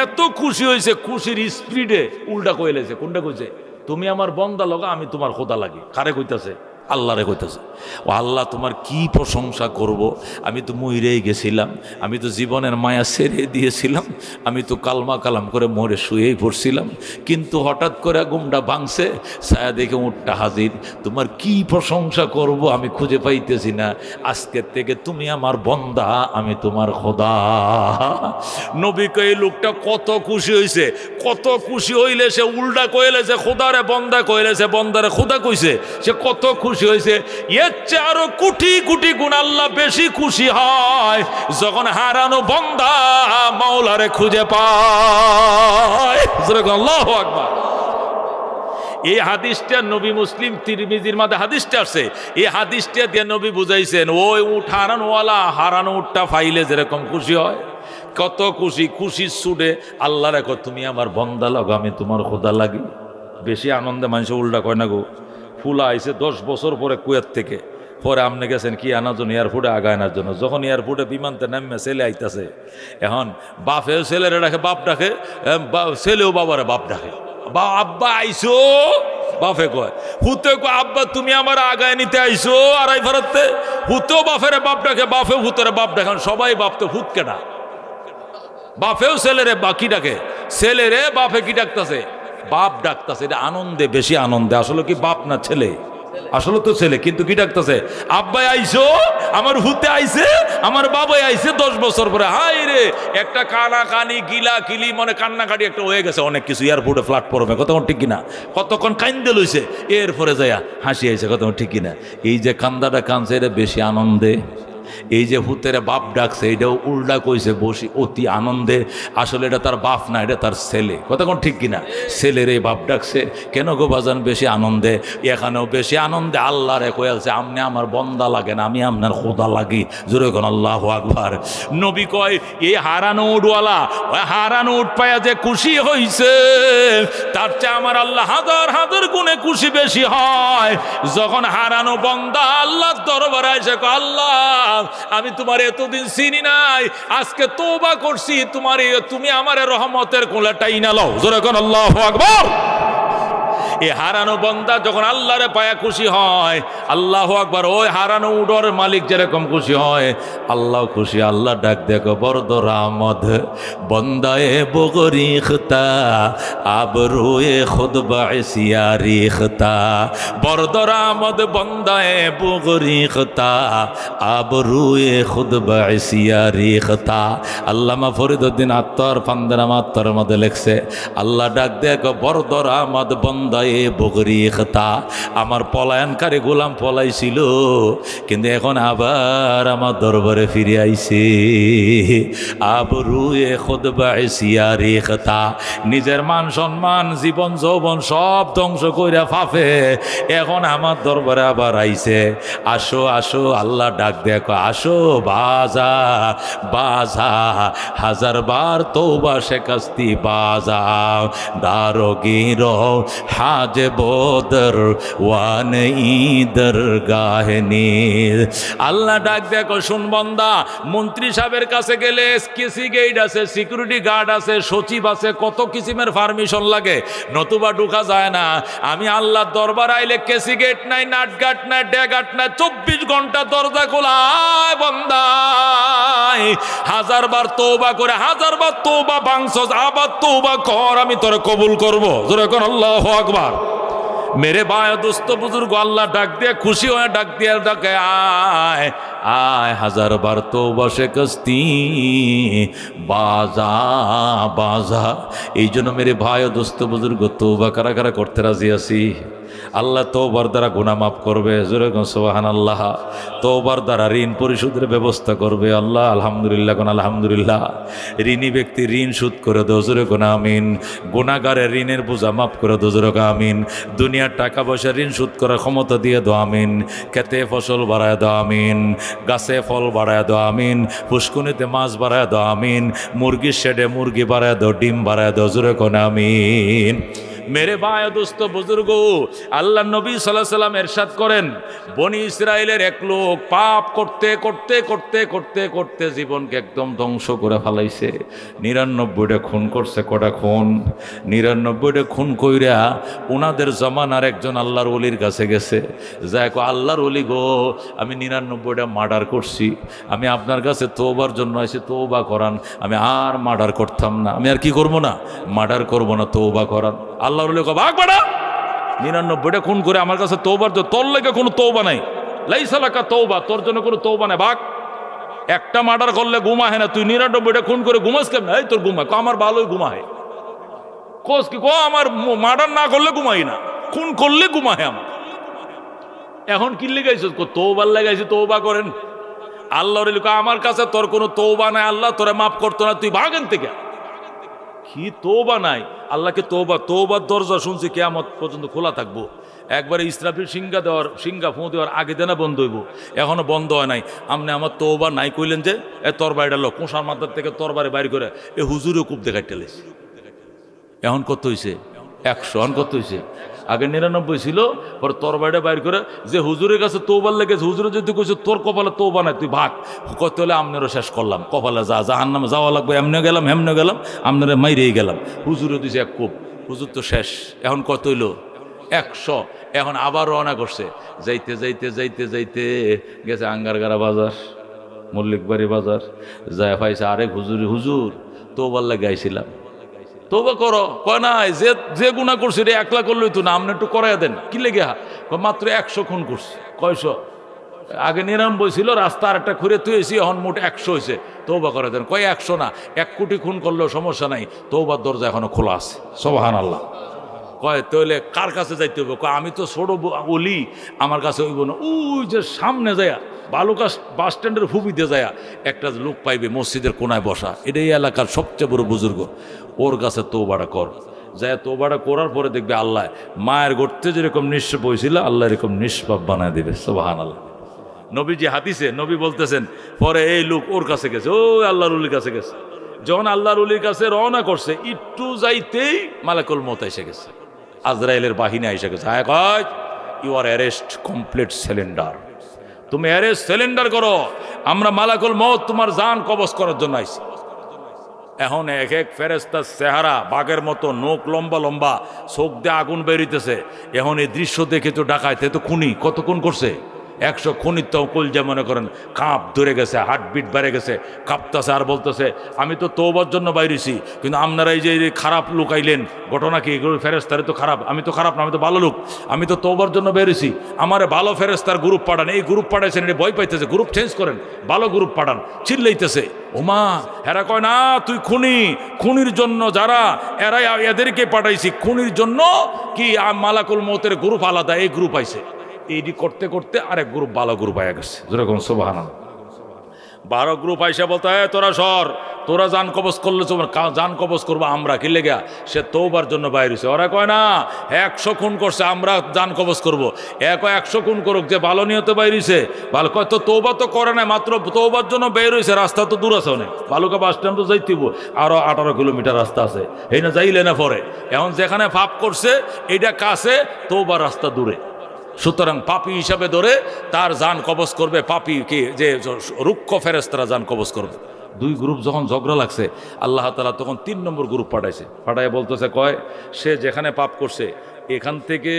এত খুশি হয়েছে, খুশির স্পিডে উল্টা কইলেছে। কোনটা কইছে? তুমি আমার বন্দা লাগো, আমি তোমার খোদা লাগি। কারে কইতাছে? আল্লাহরে কইতেছে। ও আল্লাহ তোমার কি প্রশংসা করব, আমি তো মইরেই গেছিলাম, আমি তো জীবনের মায়া ছেড়ে দিয়েছিলাম, আমি তো কালমা কালাম করে মরে শুয়েই পড়ছিলাম, কিন্তু হঠাৎ করে ঘুমটা ভাঙছে, ছায়া দেখে উটটা হাজির। তোমার কি প্রশংসা করব আমি খুঁজে পাইতেছি না। আজকের থেকে তুমি আমার বন্দা, আমি তোমার খোদা। নবীকে এই লোকটা কত খুশি হয়েছে। কত খুশি হইলে সে উল্টা কইলেছে খোদারে বন্দা কইলেছে, বন্দারে খোদা কইছে। সে কত খুশি হয়েছে। এর চেয়ে আরো কোটি কোটি গুণ আল্লাহ বেশি খুশি হয় যখন হারানো বান্দা মাওলারে খুঁজে পায়। আল্লাহু আকবার। এই হাদিসটা নবী মুসলিম তিরমিজির মধ্যে হাদিসটা আছে। এই হাদিসটা দিয়ে নবী বুঝাইছেন, ওই উট হারানোওয়ালা হারানো উটটা ফাইলে যেরকম খুশি হয়, কত খুশি। খুশির ছুটে আল্লাহ রেখো তুমি আমার বন্দা লাগো, আমি তোমার খোদা লাগি। বেশি আনন্দে মানুষ উল্টা কয় না গো। ফুলা আইছে 10 বছর পরে কুয়েত থেকে, পরে আপনি গেছেন কি আনার জন্য? এয়ারপোর্টে আগা আনার জন্য। যখন এয়ারপোর্টে বিমানতে নামে ছেলে আইতাছে, এখন বাপেও ছেলেরে ডাকে, বাপ ডাকে, ছেলেও বাবারে বাপ ডাকে। বা আব্বা আইসো, বাপে কয়। হুতে কয় আব্বা তুমি আমার আগায় নিতে আইসো আড়াই ফেরাতে। হুতেও বাপেরে বাপ ডাকে, বাপে হুতেরে বাপ ডাকে। সবাই বাপ তো হুত কেনা, বাপেও ছেলেরে বা কি ডাকে, ছেলেরে বাপে কি ডাকতেছে? বাপ ডাকতেছে। এটা আনন্দে, বেশি আনন্দে। আসলে কি বাপ না ছেলে? আসলে তো ছেলে, কিন্তু কি ডাকতেছে? আব্বাই আইসো, আমার হুতে আইছে, আমার বাবাই আইছে 10 বছর পরে। হাই রে, একটা কানা কানি গিলা কিলি মনে কান্নাকাটি একটা হয়ে গেছে, অনেক কিছু এয়ারপোর্টে প্ল্যাটফর্মে। কতক্ষণ ঠিক কিনা? কতক্ষণ কান্দে লইছে, এরপরে যাইয়া হাসি আইছে। কতক্ষণ ঠিক কিনা? এই যে কান্দাটা কানছে, এটা বেশি আনন্দে। এই যে হুতের বাপ ডাকছে এটাও উল্টা কইছে বসি অতি আনন্দে, আসলে এটা তার বাপ না, এটা তার ছেলে। কথা কোন ঠিক কিনা? ছেলের এই বাপ ডাকছে কেন গো বাজান বেশি আনন্দে? এখানেও বেশি আনন্দে আল্লাহরে কয়েছে আপনি আমার বন্দা লাগে না, আমি আপনার খোদা লাগি। জোরে কোন আল্লাহু আকবার। নবী কয় এই হারানো উটওয়ালা ওই হারানো উট পায়া যে খুশি হইছে তার চেয়ে আমার আল্লাহ হাজার হাজার গুণে খুশি বেশি হয় যখন হারানো বান্দা আল্লাহর দরবারে এসে কয় আল্লাহ আমি তোমার এতদিন চিনি নাই, আজকে তওবা করছি, তুমি আমার রহমতের কোলে টাইনা লও। জোরে কোন আল্লাহু আকবার। এই হারানো বান্দা যখন আল্লাহরে পায়া খুশি হয়, আল্লাহু আকবার, ওই হারানো উডর মালিক যেরকম খুশি হয় আল্লাহ খুশি। আল্লাহ ডাক দেখো বরদ রামদ বন্দায়ে বগরিখতা আবরুয়ে খুদ বাসিয়া রিখতা। বরদ রামদ বন্দায়ে বগরিখতা আবরুয়ে খুদ বাসিয়া রিখতা। আল্লামা ফরিদউদ্দিন আত্মার ফান্দানামা আত্মার মধ্যে লেখছে আল্লাহ ডাক দেখো বরদ রামদ বন্দায়ে বগরি খতা, আমার পলায়নকারী গোলাম পলাইছিল কিন্তু এখন আবার আমার দরবারে ফিরে আইছে। আবরুয়ে খুদ বাসিয়া রিখতা, নিজের মান সম্মান জীবন যৌবন সব ধ্বংস কইরা ফাফে এখন আমার দরবারে আবার আইছে। আসো আসো, আল্লাহ ডাক দেখো আসো বাজা বাজা, হাজার বার তওবা শেখাস্তি বাজা, দারোগীর হাজ বোদর ওয়ান ঈদর গাহনীর। আল্লাহ ডাক দেখো শুন বান্দা, মন্ত্রী সাহেবের কাছে গেলে কেসি গেট আছে, সিকিউরিটি গার্ড আছে, সচিব আছে, কত কিসিমের পারমিশন লাগে, নতুবা ঢুকা যায় না। আমি আল্লাহর দরবার আইলে কেসি গেট নাই, নাট গাট নাই, ড্যাগাট নাই, 24 ঘন্টা দরজা খোলা। বান্দা হাজার বার তওবা করে হাজার বার তওবা ভাঙছস, আবার তওবা কর, আমি তোরে কবুল করব। জোরে কোন আল্লাহু আকবার। মেরে ভাই দোস্ত বুজুর্গ, আল্লাহ ডাক দিয়ে খুশি হয়ে ডাক দিয়ে ডাকে আয় আয়, হাজার বার তওবা শেখাস্তি বাজা বাজা। এই জন্য মেরে ভাই দোস্ত বুজুর্গ তওবা কারা কারা করতে রাজি আছি? আল্লাহ তওবার দ্বারা গুনাহ মাফ করবে। জোরে কোন সুবহানাল্লাহ। তওবার দ্বারা ঋণ পরিশোধের ব্যবস্থা করবে আল্লাহ। আলহামদুলিল্লাহ কোন আলহামদুলিল্লাহ। ঋণী ব্যক্তি ঋণ শোধ করে দাও। জোরে কোন আমিন। গুনাহগারের ঋণের বোঝা মাফ করে দাও। জোরে কোন আমিন। দুনিয়ার টাকা পয়সা ঋণ শোধ করার ক্ষমতা দিয়ে দাও। আমিন। খেতে ফসল বাড়ায় দাও। আমিন। গাছে ফল বাড়ায় দাও। আমিন। পুষ্কুনিতে মাছ বাড়ায় দাও। আমিন। মুরগির শেডে মুরগি বাড়ায় দাও, ডিম বাড়ায় দাও। জোরে কোন আমিন। মেরে ভাই দোস্ত বুজুর্গ, আল্লাহ নবী সাল্লাল্লাহু আলাইহি সাল্লাম এরশাদ করেন, বনি ইসরায়েলের এক লোক পাপ করতে করতে করতে করতে করতে জীবনকে একদম ধ্বংস করে ফেলাইছে। 99টা খুন করছে। কটা খুন? 99টা খুন কইরা ওনাদের জমানার একজন আল্লাহর ওলির কাছে গেছে, যাই কো আল্লাহর ওলি গো, আমি 99টা মার্ডার করছি, আমি আপনার কাছে তওবার জন্য এসে তওবা করান, আমি আর মার্ডার করতাম না, আমি আর কি করব না, মার্ডার করব না, তওবা করান। আল্লাহর ওলি কয় ভাগ বাড়া, 99টা খুন করে আমার কাছে তওবার জন্য, তোর লাগে কোনো তওবা নাই, লাইসা লাকা তওবা, তোর জন্য কোনো তওবা নাই, ভাগ। একটা মার্ডার করলে ঘুমাহে না, তুই 99টা খুন করে ঘুমাস কেমন? এই তোর ঘুমায়, আমার ভালোই ঘুমায়, কোস কি কো আমার মার্ডার না করলে ঘুমাই না, খুন করলে ঘুমায় আমার। এখন কি লেগাইছ? তওবার লাগাইছি, তওবা করেন। আল্লাহর ওলি কয় আমার কাছে তোর কোনো তওবা নাই, আল্লাহ তোরে মাফ করতো না, তুই ভাগেন থেকে। কি তওবা নাই? আল্লাহকে তওবার দরজা শুনছি কিয়ামত পর্যন্ত খোলা থাকবো। একবারে ইসরাফিল সিংহা ফোঁ দেওয়ার আগে দেনা বন্ধ হইব, এখনো বন্ধ হয় নাই। আপনি আমার তওবা নাই কইলেন যে এ তরবারিটা লোক কোষার মাথার থেকে তরবারি বাইর করে এ হুজুরে কূপ দেখাই টেলেছে। এখন কত হয়েছে? 100। এখন কত হয়েছে? আগে 99 ছিল, পরে তরবারিটা বাইর করে যে হুজুরের কাছে তওবার লেগেছে, হুজুরে যদি কইছে তোর কপালে তওবা নাই তুই ভাগ, কত হলে আমনেরও শেষ করলাম, কপালে যা জাহান্নামে যাওয়া লাগবে, এমনে গেলাম হেমনে গেলাম, আমনেরে মাইরেই গেলাম। হুজুরে দিছে এক কূপ, হুজুর তো শেষ। এখন কত হইল? 100। এখন আবার রওনা করছে, যাইতে যাইতে যাইতে যাইতে গেছে আঙ্গারগাড়া বাজার, মল্লিকবাড়ি বাজার, যায় পাইছে আরেক হুজুর তওবার লাগে আইছিলাম, তওবা করো। কয় না, যে গুনাহ করছি রে 1 লাখ করলেই তো না, আপনি একটু করাইয়া দেন। কি লেগে? মাত্র 100 খুন করছি। কয়শো? আগে 99 ছিল, রাস্তা আর একটা খুঁড়ে তুইছি, এখন মোট 100 হয়েছে, তওবা করে দেন। কয় 100 না, 1 কোটি খুন করলেও সমস্যা নাই, তওবার দরজা এখনো খোলা আছে। সুবহানাল্লাহ। কয় তাহলে কার কাছে যাইতে হবে? কয় আমি তো ছোট ওলি, আমার কাছে হইব না, ওই যে সামনে যায় বালুকা বাস স্ট্যান্ডের হুবিতে যায় একটা লোক পাইবে মসজিদের কোনায় বসা, এটা এই এলাকার সবচেয়ে বড় বুজুর্গ, ওর কাছে তওবাটা কর। যায় তওবাটা করার পরে দেখবে আল্লাহ মায়ের গর্তে যেরকম নিঃস্ব হয়েছিল আল্লাহ এরকম নিষ্পাপ বানায় দেবে। সুবহানাল্লাহ। নবীজি হাদিসে নবী বলতেছেন, পরে এই লোক ওর কাছে গেছে, ও আল্লাহর ওলির কাছে গেছে। যখন আল্লাহর ওলির কাছে রওনা করছে, একটু যাইতেই মালাকুল মউত এসে গেছে, আজরাইলের বাহিনী এসে গেছে। হ্যাঁ কয়, you are arrest, complete cylinder, তুমি অ্যারেস্ট সিলিন্ডার করো, আমরা মালাকুল মউত তোমার জান কবজ করার জন্য আইছি। এখন এক এক ফেরেস্তার চেহারা বাঘের মতো, নোক লম্বা লম্বা, চোখ দিয়ে আগুন বেরিতেছে। এখন এই দৃশ্য দেখে তো ডাকাইতে তো খুনি কত খুন করছে, 100 খুনির তো কলজা মনে করেন কাঁপ ধরে গেছে, হার্টবিট বেড়ে গেছে, কাঁপতেছে আর বলতেছে আমি তো তওবার জন্য বাইরেছি, কিন্তু আপনারা এই যে খারাপ লোক আইলেন, ঘটনা কি এগুলো ফেরেস্তারে তো খারাপ, আমি তো খারাপ না, আমি তো ভালো লোক, আমি তো তওবার জন্য বেরিয়েছি, আমার ভালো ফেরেস্তার গ্রুপ পাঠান। এই গ্রুপ পাঠাইছেন, এটা ভয় পাইতেছে, গ্রুপ চেঞ্জ করেন, ভালো গ্রুপ পাঠান, চিল্লাইতেছে। ওমা, এরা কয় না তুই খুনি, খুনির জন্য যারা এরাই এদেরকে পাঠাইছি, খুনির জন্য কি মালাকুল মউতের গ্রুপ আলাদা, এই গ্রুপ আইছে। এইটি করতে করতে আরেক গ্রুপ ভালো গ্রুপ আয়া গেছে, যেরকম সুবহানাল্লাহ। 12 গ্রুপ আইসা বলতে হয় তোরা সর, তোরা জান কবজ করলে জান কবজ করবো আমরা, কি লেগা সে তওবার জন্য বাইর হয়েছে। ওরা কয় না 100 খুন করছে আমরা জান কবজ করবো, 100 খুন করুক, যে ভালো নিয়তে বাইর হয়েছে ভালো। কয় তো তওবা তো করে নাই, মাত্র তওবার জন্য বের হয়েছে, রাস্তা তো দূর আছে অনেক, বালুকা বাস স্ট্যান্ড তো যাইতেইব, আরো 18 কিলোমিটার রাস্তা আছে, এই না যাইলে না পরে। এখন যেখানে পাপ করছে এইটা কাছে, তওবার রাস্তা দূরে, সুতরাং পাপী হিসাবে ধরে তার জান কবজ করবে, পাপী কি যে রুক্ষ ফেরেশতারা জান কবজ করবে। 2 গ্রুপ যখন ঝগড়া লাগছে, আল্লাহ তাআলা তখন 3 নম্বর গ্রুপ পাঠাইছে। পাঠাইয়া বলতেছে, কয় সে যেখানে পাপ করছে এখান থেকে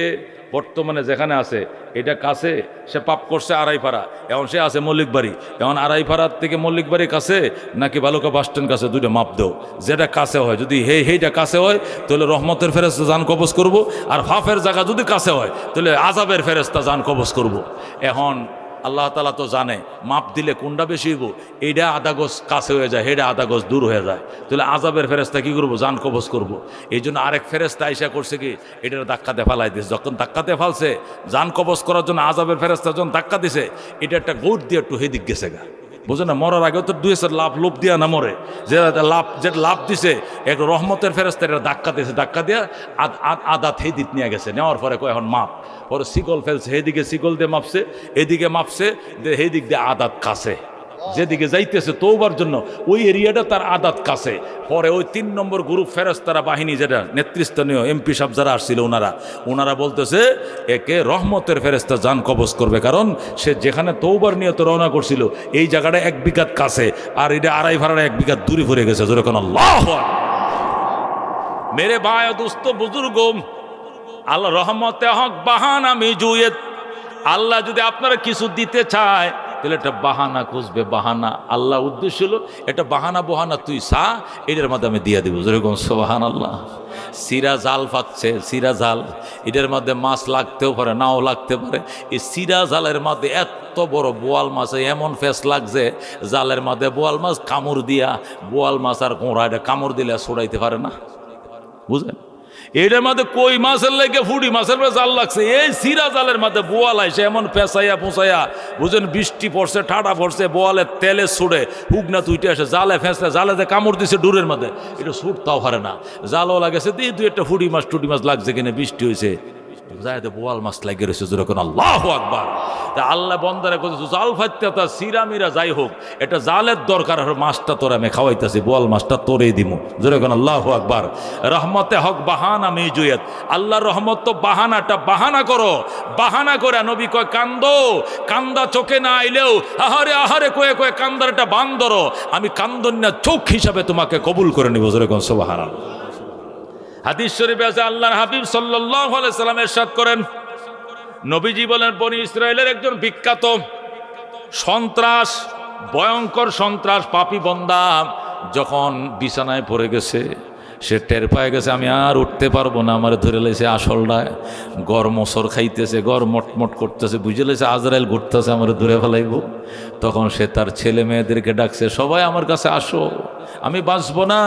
বর্তমানে যেখানে আছে এটা কাছে, সে পাপ করছে আড়াইপাড়া, এখন সে আছে মল্লিকবাড়ি, এখন আড়াইপাড়ার থেকে মল্লিকবাড়ির কাছে নাকি বালুকা বাস স্ট্যান্ড কাছে, দুইটা মাপ দেও, যেটা কাছে হয়। যদি হেইটা কাছে হয় তাহলে রহমতের ফেরেশতা জান কবজ করব, আর ফাফের জায়গা যদি কাছে হয় তাহলে আযাবের ফেরেশতা জান কবজ করব। এখন আল্লাহ তাআলা তো জানে মাপ দিলে কোনটা বেশি হইব, এইটা আধা গজ কাছে হয়ে যায়, হেটা আধা গজ দূর হয়ে যায়, তাহলে আযাবের ফেরেশতা কি করবো, জান কবজ করব। এই জন্য আরেক ফেরেশতা আইসা করছে কি, এটার ধাক্কাতে ফালাই দিছে। যখন ধাক্কাতে ফালছে জান কবজ করার জন্য, আযাবের ফেরেশতা যখন ধাক্কা দিছে, এটা একটা গৌর দিয়ে একটু হেদিক গেছে গা, বুঝে না, মরার আগেও তো 2 লোভ দিয়া না মরে, যেটা লাভ দিছে একটা রহমতের ফেরেশতা এটা ধাক্কা দিয়েছে, ধাক্কা দিয়া আদাত হেদিক নিয়ে গেছে, নেওয়ার পরে কয় এখন মাপ, পরে শিকল ফেলছে, এদিকে শিকল দিয়ে মাপছে, এদিকে মাপছে, এদিক দিয়ে আদাত কাছে, যেদিকে যাইতেছে তওবার জন্য ওই এরিয়াটা তার আদাত কাছে। পরে ওই 3 নম্বর গ্রুপ ফেরেশতারা বাহিনী, যেটা নেতৃস্থানীয় এমপি সাহেব যারা আসছিল, ওনারা বলতেছে একে রহমতের ফেরেশতা জান কবজ করবে, কারণ সে যেখানে তওবার নিয়তে রওনা করছিল এই জায়গাটা 1 বিঘাত কাছে, আর এটা আড়াই ভাড়া 1 বিঘাত দূরে পড়ে গেছে। যেরকম আল্লাহু আকবার। মেরে ভাই দোস্ত বুজুর্গ, আল্লাহ রহমতে হক বাহানা মিজুয়েত, আল্লাহ যদি আপনারা কিছু দিতে চায় তাহলে একটা বাহানা খুঁজবে, বাহানা। আল্লাহ উদ্দেশ্য হলো এটা বাহানা বহানা তুই সা, এটার মধ্যে আমি দিয়ে দেবো। যেরকম সুবহানাল্লাহ। সিরা জাল পাচ্ছে, সিরা জাল, এটার মধ্যে মাছ লাগতেও পারে, নাও লাগতে পারে। এই সিরা জালের মধ্যে এত বড় বোয়াল মাছ, এমন ফেস লাগছে জালের মধ্যে বোয়াল মাছ কামড় দিয়া, বোয়াল মাছ আর কোঁড়া এটা কামড় দিলে ছড়াইতে পারে না, বুঝলেন? এটার মধ্যে কই মাছের লাগে ফুড়ি মাছের জাল লাগছে, এই সিরা জালের মধ্যে বোয়াল আইসে এমন পেঁচাইয়া পোঁচাইয়া, বুঝলেন? বৃষ্টি পড়ছে, ঠাডা পড়ছে, বোয়ালের তেলে ছুড়ে হুকনা তুইটে আসে, জালে ফেঁসলে, জালে কামড় দিছে ডুরের মধ্যে, এটা ছুটতাও পারে না, জালও লাগেছে, দিয়ে 2-1 ফুড়ি মাছ টুটি মাছ লাগছে কিনা, বৃষ্টি হয়েছে, বোয়াল মাছ লাগিয়ে রয়েছে। যেরকম আল্লাহু আকবার। তা আল্লাহ বন্দারে করতেছে জাল ফাইতে, তা সিরা মিরা যাই হোক, এটা জালের দরকার, মাছটা তোরা আমি খাওয়াইতেছি, বোয়াল মাছটা তোরেই দিমু। যেরকম আল্লাহু আকবার। রহমতে হক বাহানা মিজুয়েত, আল্লাহর রহমত তো বাহানাটা, বাহানা করো, বাহানা করে। নবী কয় কান্দো, কান্দা চোখে না আইলেও আহারে আহারে কয়ে কয়ে কান্দার একটা বান ধরো, আমি কান্দন্যা চোখ হিসাবে তোমাকে কবুল করে নিব। যেরকম সুবহানাল্লাহ। হাদিস শরীফে আছে, আল্লাহর হাবিব সাল্লাল্লাহু আলাইহি সাল্লাম ইরশাদ করেন, নবীজি বলেন, বনি ইসরায়েলের একজন বিখ্যাত সন্ত্রাস, ভয়ঙ্কর সন্ত্রাস, পাপী বন্দা যখন বিছানায় পড়ে গেছে, সে টের পায়ে গেছে আমি আর উঠতে পারবো না, আমার ধরে লেছে আসলটায়, গড় মোসর খাইতেছে, গড় মটমট করতেছে, বুঝে লেছে আজরাইল ঘুরতেছে, আমার দূরে ফেলাইব। তখন সে তার ছেলে মেয়েদেরকে ডাকছে, সবাই আমার কাছে আসো, আমি বাঁচবো না,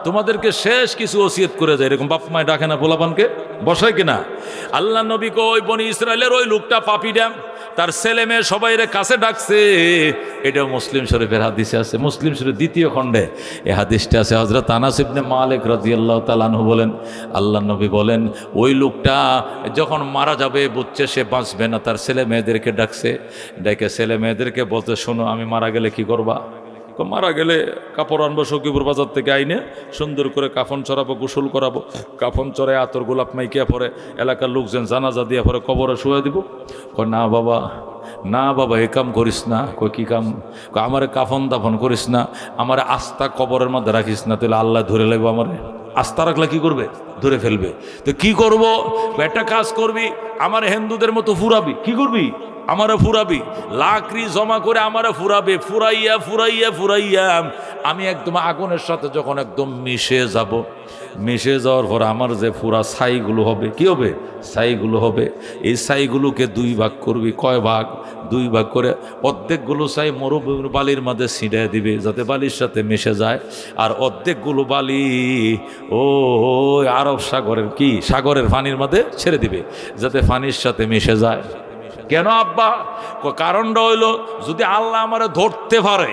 তোমাদেরকে শেষ কিছু ওসিয়ত করে যায়। এরকম বাপ মায় ডাকে না পোলাপানকে? বসায় কিনা? আল্লাহ নবী কই বনি ইসরায়েলের ওই লোকটা পাপীটা তার ছেলে মেয়ে সবাইরে কাছে ডাকছে। এটা মুসলিম শরীফের হাদিসে আছে, মুসলিম শরীফ দ্বিতীয় খণ্ডে এই হাদিসটা আছে। হযরত আনাস ইবনে মালিক রাদিয়াল্লাহু তাআলা আনহু বলেন, আল্লাহ নবী বলেন ওই লোকটা যখন মারা যাবে বুঝছে সে বাঁচবে না, তার ছেলে মেয়েদেরকে ডাকছে, ডেকে ছেলে মেয়েদেরকে বলতে, শোনো আমি মারা গেলে কি করবা? মারা গেলে কাপড় আনবো সখীপুর বাজার থেকে আইনে, সুন্দর করে কাফন চড়াবো, গোসল করাবো, কাফন চড়ায় আতর গোলাপ মাইকিয়া পরে এলাকার লোকজন জানাজা দিয়া পরে কবরে শুয়ে দিব। কয় না বাবা, না বাবা, এ কাম করিস না। কই কি কাম? আমার কাফন দাফন করিস না, আমার আস্থা কবরের মধ্যে রাখিস না, তাহলে আল্লাহ ধরে লাগবো। আমার আস্থা রাখলে কি করবে? ধরে ফেলবে। তো কি করব? একটা কাজ করবি, আমার হিন্দুদের মতো ফুরাবি। কি করবি? আমারে ফুরাবি, লাকড়ি জমা করে আমারে ফুরাবে, ফুরাইয়া ফুরাইয়া ফুরাইয়া আমি একদম আগুনের সাথে যখন একদম মিশে যাব, মিশে যাওয়ার পর আমার যে ফুরা ছাইগুলো হবে, কি হবে? ছাইগুলো হবে। এই ছাইগুলোকে দুই ভাগ করবি। কয় ভাগ? দুই ভাগ করে অর্ধেকগুলো ছাই মরুভূমির বালির মধ্যে ছিটিয়ে দিবে যাতে বালির সাথে মিশে যায়, আর অর্ধেকগুলো বালি ও আরব সাগরের কি সাগরের পানির মধ্যে ছেড়ে দিবে যাতে পানির সাথে মিশে যায়। কেন আব্বা? কারণটা হইলো যদি আল্লাহ আমারে ধরতে পারে,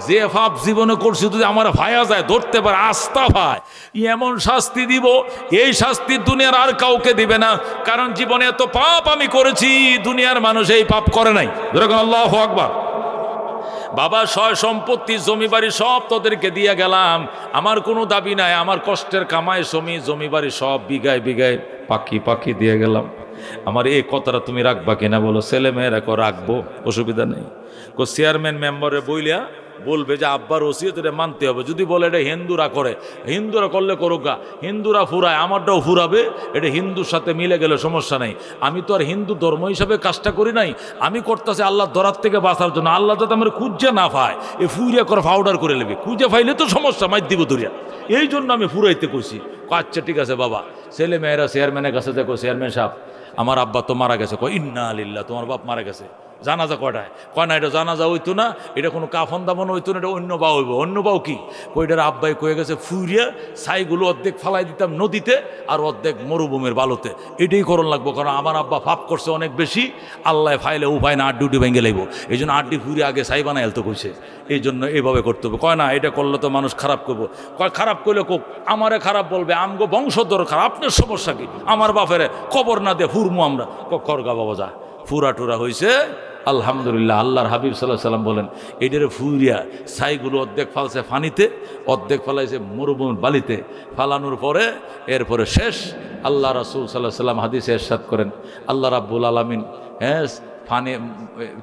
যে পাপ জীবনে করছি যদি আমার ভাইয়া যায়, ধরতে পারে, আস্থা ভাই, এমন শাস্তি দিব, এই শাস্তি দুনিয়ার আর কাউকে দিবে না। কারণ জীবনে এত পাপ আমি করেছি, দুনিয়ার মানুষ এই পাপ করে নাই। যেরকম আল্লাহু আকবার। বাবা সয় সম্পত্তি জমি বাড়ি সব তোদেরকে দিয়ে গেলাম, আমার কোনো দাবি নাই, আমার কষ্টের কামাই জমি বাড়ি সব বিঘায় বিঘায় পাখি পাখি দিয়ে গেলাম। আমার এই কথাটা তুমি রাখবা কিনা বলো? ছেলে মেয়েরা রাখবো, অসুবিধা নেই। চেয়ারম্যান মেম্বারে বইলিয়া বলবে যে আব্বার ওসিয়ত এটা মানতে হবে। যদি বলে এটা হিন্দুরা করে, হিন্দুরা করলে করুকা, হিন্দুরা ফুরায়, আমারটাও ফুরাবে, এটা হিন্দুর সাথে মিলে গেলে সমস্যা নেই। আমি তো আর হিন্দু ধর্ম হিসাবে কাজটা করি নাই, আমি করতেছি আল্লাহ ধরার থেকে বাঁচার জন্য। আল্লাহ যাতে আমার খুঁজে না পায়, এ ফুরিয়া করে পাউডার করে নেবে, খুঁজে পাইলে তো সমস্যা, মাই দিব ধরিয়া, এই জন্য আমি ফুরাইতে কইছি। আচ্ছা ঠিক আছে বাবা। ছেলে মেয়েরা চেয়ারম্যানের কাছে দেখো, চেয়ারম্যান সাহেব আমার আব্বা তো মারা গেছে। কয় ইন্না লিল্লাহ, তোমার বাপ মারা গেছে, জানাজা কয়টায়? কয় না এটা জানাজা হইতো না, এটা কোনো কাফন দাফন হইতো না, এটা অন্য বাউ হইব। অন্য বাউ কি? কইটার আব্বাই কয়ে গেছে ফুরিয়া ছাইগুলো অর্ধেক ফালাই দিতাম নদীতে আর অর্ধেক মরুভূমির বালুতে, এটাই করণ লাগবো। কারণ আমার আব্বা পাপ করছে অনেক বেশি, আল্লাহ ফাইলে উপায় না, আড্ডি ভেঙে লাগবো, এই জন্য আড্ডি ফুরিয়ে আগে ছাই বানাই তো কইছে, এই জন্য এইভাবে করতে হবে। কয় না এটা করলে তো মানুষ খারাপ করবো। কয় খারাপ করলে কোক, আমারে খারাপ বলবে, আমগো বংশধর খারাপ, আপনার সমস্যা কি? আমার বাপেরে কবর না দিয়ে ফুরমু আমরা। করগা বাবা যা, ফুরা টুরা হয়েছে আলহামদুলিল্লাহ। আল্লাহর হাবিব সাল্লাল্লাহু আলাইহি সাল্লাম বলেন এইটারে ফুরিয়া ছাইগুলো অর্ধেক ফালছে পানিতে, অর্ধেক ফালাইছে মরুভূমির বালিতে, ফালানোর পরে এরপরে শেষ। আল্লাহ রাসূল সাল্লাল্লাহু আলাইহি সাল্লাম হাদিসে ইরশাদ করেন, আল্লাহ রাব্বুল আলামিন ফানে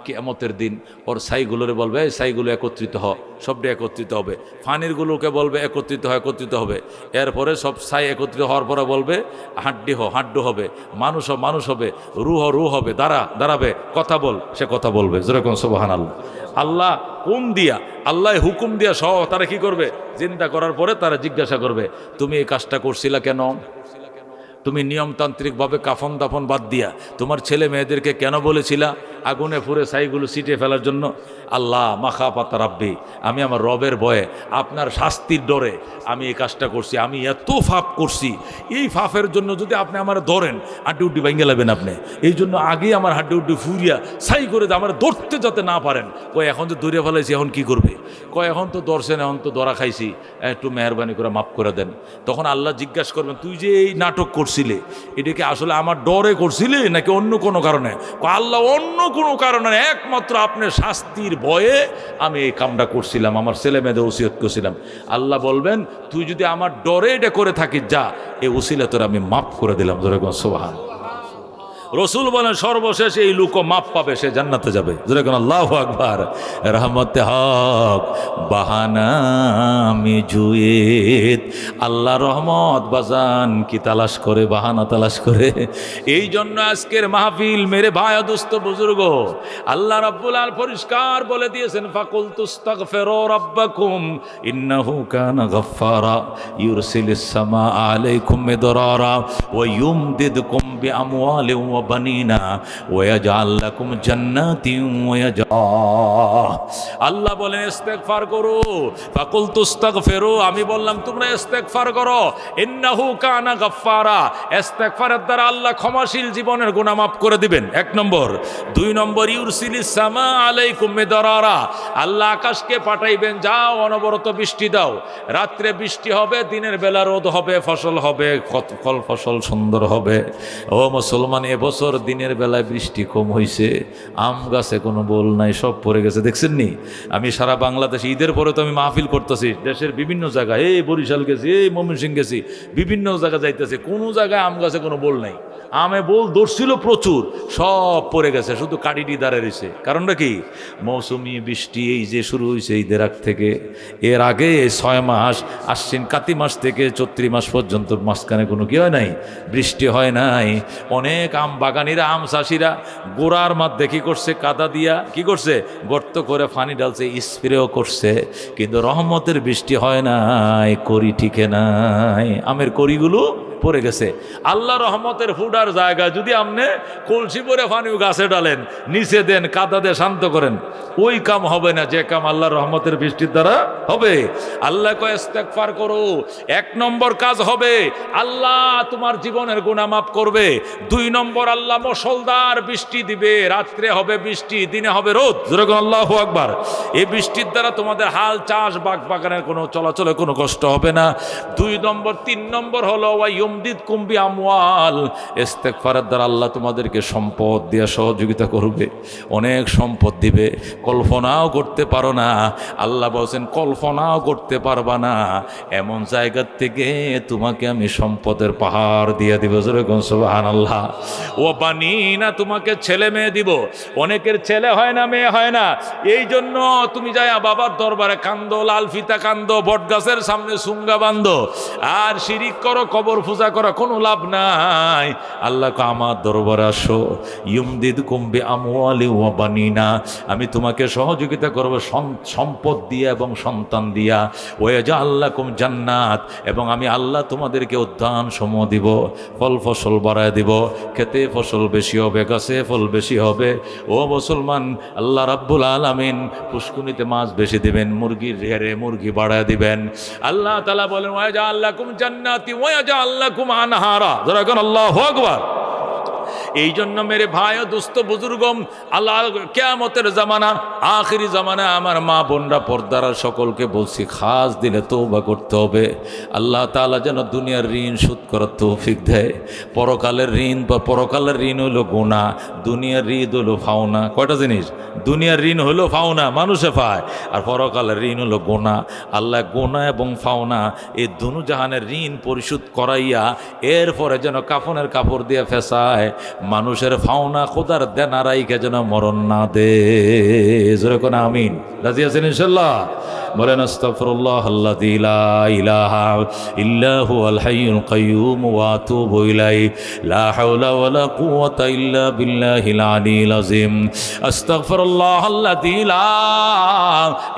কিয়ামতের দিন ওর ছাইগুলোরে বলবে এই ছাইগুলো একত্রিত হ, সবটা একত্রিত হবে। ফানিরগুলোকে বলবে একত্রিত হয়, একত্রিত হবে। এরপরে সব ছাই একত্রিত হওয়ার পরে বলবে হাড্ডি হাড্ডু হবে, মানুষ মানুষ হবে, রুহ হবে, দাঁড়াবে, কথা বল, সে কথা বলবে। যেরকম সুবহানাল্লাহ। আল্লাহ কোন দিয়া, আল্লাহ হুকুম দিয়া সহ তারা কি করবে? চিন্তা করার পরে তারা জিজ্ঞাসা করবে তুমি এই কাজটা করছিলা কেন? তুমি নিয়মতান্ত্রিকভাবে কাফন দাফন বাদ দিয়া তোমার ছেলে মেয়েদেরকে কেন বলেছিলা আগুনে পুড়ে ছাইগুলো ছিটিয়ে ফেলার জন্য? আল্লাহ মাখা পাতা রাব্বি, আমি আমার রবের ভয়ে, আপনার শাস্তির ডরে আমি এই কাজটা করছি, আমি এত ফাপ করছি, এই ফাফের জন্য যদি আপনি আমার ধরেন হাড্ডি উড্ডি ভেঙে লাবেন আপনি, এই জন্য আগেই আমার হাড্ডি উড্ডি ফুরিয়া ছাই করে আমার ধরতে যাতে না পারেন। কয় এখন তো ধরে ফেলাইছি, এখন কি করবে? কয় এখন তো ধরছেন, এখন তো ধরা খাইছি, একটু মেহরবানি করে মাফ করে দেন। তখন আল্লাহ জিজ্ঞাসা করবেন তুই যে এই নাটক করছিলে এটা কি আসলে আমার ডরে করছিলে নাকি অন্য কোনো কারণে? আল্লাহ অন্য কোনো কারণে, একমাত্র আপনার শাস্তির ভয়ে আমি এই কামটা করছিলাম, আমার ছেলে মেয়েদের ওসিয়ত করছিলাম। আল্লাহ বলবেন তুই যদি আমার ডরে এটা করে থাকিস, যা এই ওসিলা তোর আমি মাফ করে দিলাম। যেরকম সুবহান। রসুল বলেন সর্বশেষ এই লোক মাপ পাবে, সে জান্নাতে যাবে। যেরকম আল্লাহু আকবার। রহমতে হক বাহানা আমি জুয়েত, আল্লাহ রহমত বাজান কি তালাশ করে, বাহানা তালাশ করে। এই জন্য আজকের মাহফিল মেরে ভাই দোস্ত বুজুর্গ, আল্লাহ রাব্বুল আলামিন পরিষ্কার বলে দিয়েছেন ফাকুল তুস্তাগফিরু রাব্বাকুম ইন্নাহু কানা গাফফারা ইউরসিলিস সামা আলাইকুম মিদরারা ওয়া ইউমদিদকুম বিআমওয়ালিন ওয়া বানিনা ওয়া ইয়াজআল লাকুম জান্নাতিন ওয়া আল্লাহ বলেন ইস্তেগফার করো। ফাকুলতু ইস্তাগফিরু, আমি বললাম তোমরা ইস্তেগফার করো। ইন্নাহু কানা গাফফারা, ইস্তেগফারের দ্বারা আল্লাহ ক্ষমাশীল, জীবনের গুনাহ মাফ করে দিবেন। এক নম্বর। দুই নম্বর, ইউরসিলিস সামা আলাইকুম মিদরারা, আল্লাহ আকাশকে পাঠাইবেন, যাও অনবরত বৃষ্টি দাও। রাত্রে বৃষ্টি হবে, দিনের বেলা রোদ হবে, ফসল হবে, ফল ফসল সুন্দর হবে। ও মুসলমান, এবছর দিনের বেলায় বৃষ্টি কম হয়েছে, আম গাছে কোনো বোল নাই, সব পড়ে গেছে। দেখছেন নি? আমি সারা বাংলাদেশে ঈদের পরে তো আমি মাহফিল করতেছি, দেশের বিভিন্ন জায়গায়, এই বরিশাল গেছি, এই ময়মনসিংহ গেছি, বিভিন্ন জায়গায় যাইতেছে, কোনো জায়গায় আম গাছে কোনো বোল নাই। আমে বোল ধরছিল প্রচুর, সব পড়ে গেছে, শুধু কাটিটি দাঁড়িয়ে রয়েছে। কারণটা কি? মৌসুমি বৃষ্টি এই যে শুরু হয়েছে ঈদের আগ থেকে, এর আগে 6 মাস, আশ্বিন কাতি মাস থেকে চৈত্রি মাস পর্যন্ত মাঝখানে কোনো কি হয় নাই, বৃষ্টি হয় নাই। অনেক আম বাগানিরা, আম চাষিরা গোড়ার মধ্যে কি করছে, কাদা দিয়া কি করছে, গর্ত করে পানি ডালছে, স্প্রেও করছে, কিন্তু রহমতের বৃষ্টি হয় নাই, করি ঠিকে নাই, আমের করিগুলো পড়ে গেছে। আল্লাহ রহমতের ফুডার জায়গা যদি আপনি কলসি পরে পানিও গাছে ডালেন, নিচে দেন, কাদা দিয়ে শান্ত করেন, ওই কাম হবে না যে কাম আল্লাহ রহমতের বৃষ্টির দ্বারা হবে। আল্লাহ কয় ইস্তেগফার করো। এক নম্বর কাজ হবে, আল্লাহ তোমার জীবনের গুনাহ মাফ করবে। দুই নম্বর, আল্লাহ মুষলধার বৃষ্টি দিবে, রাত্রে হবে বৃষ্টি, দিনে হবে রোদ। যেরকম আল্লাহু আকবার। এই বৃষ্টির দ্বারা তোমাদের হাল চাষ বাগানের কোনো চলাচলে কোনো কষ্ট হবে না। দুই নম্বর। তিন নম্বর হলো ওয়ায়ুমদিদকুম বিআমওয়াল, ইস্তেগফারের দ্বারা আল্লাহ তোমাদেরকে সম্পদ দিয়ে সহযোগিতা করবে, অনেক সম্পদ দিবে, কল্পনাও করতে পারো না। আল্লাহ বলছেন কল্পনাও করতে পারবা না, এমন জায়গার থেকে তোমাকে আমি সম্পদের পাহাড় দিয়ে দিব। যেরকম সুবহানাল্লাহ। ও বানিনা, তোমাকে ছেলে মেয়ে দিব। অনেকের ছেলে হয় না, মেয়ে হয় না, এই জন্য তুমি যাই বাবার দরবারে কান্দো, লাল ফিতা কান্দো, বট গাছের সামনে সুঙ্গা বান্ধো, আর শিরিক করো, কবর পূজা করো, কোনো লাভ নাই। আল্লাহ আমার দরবারে আসো, ইউমদিদকুম বিআমওয়ালি ওয়া বানিনা, আমি তোমাকে সহযোগিতা করব সম্পদ দিয়া এবং সন্তান দিয়া। ওয়াজআল লাকুম জান্নাত, এবং আমি আল্লাহ তোমাদেরকে উদ্যান সমূহ দিব, ফল ফসল বাড়ায় দিব, খেতে ফসল বেশি হবে, গাছে ফল বেশি হবে। ও মুসলমান, আল্লাহ রাব্বুল আলামিন পুষ্কুনিতে মাছ বেশি দিবেন, মুরগির রেড়ে মুরগি বাড়ায় দিবেন। আল্লাহ তাআলা বলেন ওয়াজআল লাকুম জান্নাতি ওয়াজআল লাকুম আনহারা। যারা কোন আল্লাহু আকবার। এই জন্য মেরে ভাই ও দোস্ত বুজুর্গম, আল্লাহ কিয়ামতের জামানা, আখিরি জামানা, আমার মা বোনরা পর্দারা সকলকে বলছি, খাস দিলে তওবা করতে হবে। আল্লাহ তাআলা যেন দুনিয়ার ঋণ শোধ করার তৌফিক দেয়। পরকালের ঋণ, বা পরকালের ঋণ হলো গুনাহ, দুনিয়ার ঋণ হলো ফাওনা। কয়টা জিনিস? দুনিয়ার ঋণ হলো ফাওনা, মানুষে পায়, আর পরকালের ঋণ হলো গুনাহ। আল্লাহ গুনাহ এবং ফাওনা এই দুনু জাহানের ঋণ পরিশোধ করাইয়া এরপরে যেন কাফনের কাপড় দিয়ে ফেসায়, মানুষের ফাওনা খোদার দেনা রাইকে যেন মরণ না দে। যেরকম আমিন। রাজি আছেন ইনশাআল্লাহ? বলেন আস্তাগফিরুল্লাহ আল্লাযী লা ইলাহা ইল্লা হুয়াল হাইয়ুল কাইয়্যুম ওয়া আতুবু ইলাইহি লা হাওলা ওয়ালা কুওয়াতা ইল্লা বিল্লাহিল আলিয়্যিল আযীম। আস্তাগফিরুল্লাহ আল্লাযী লা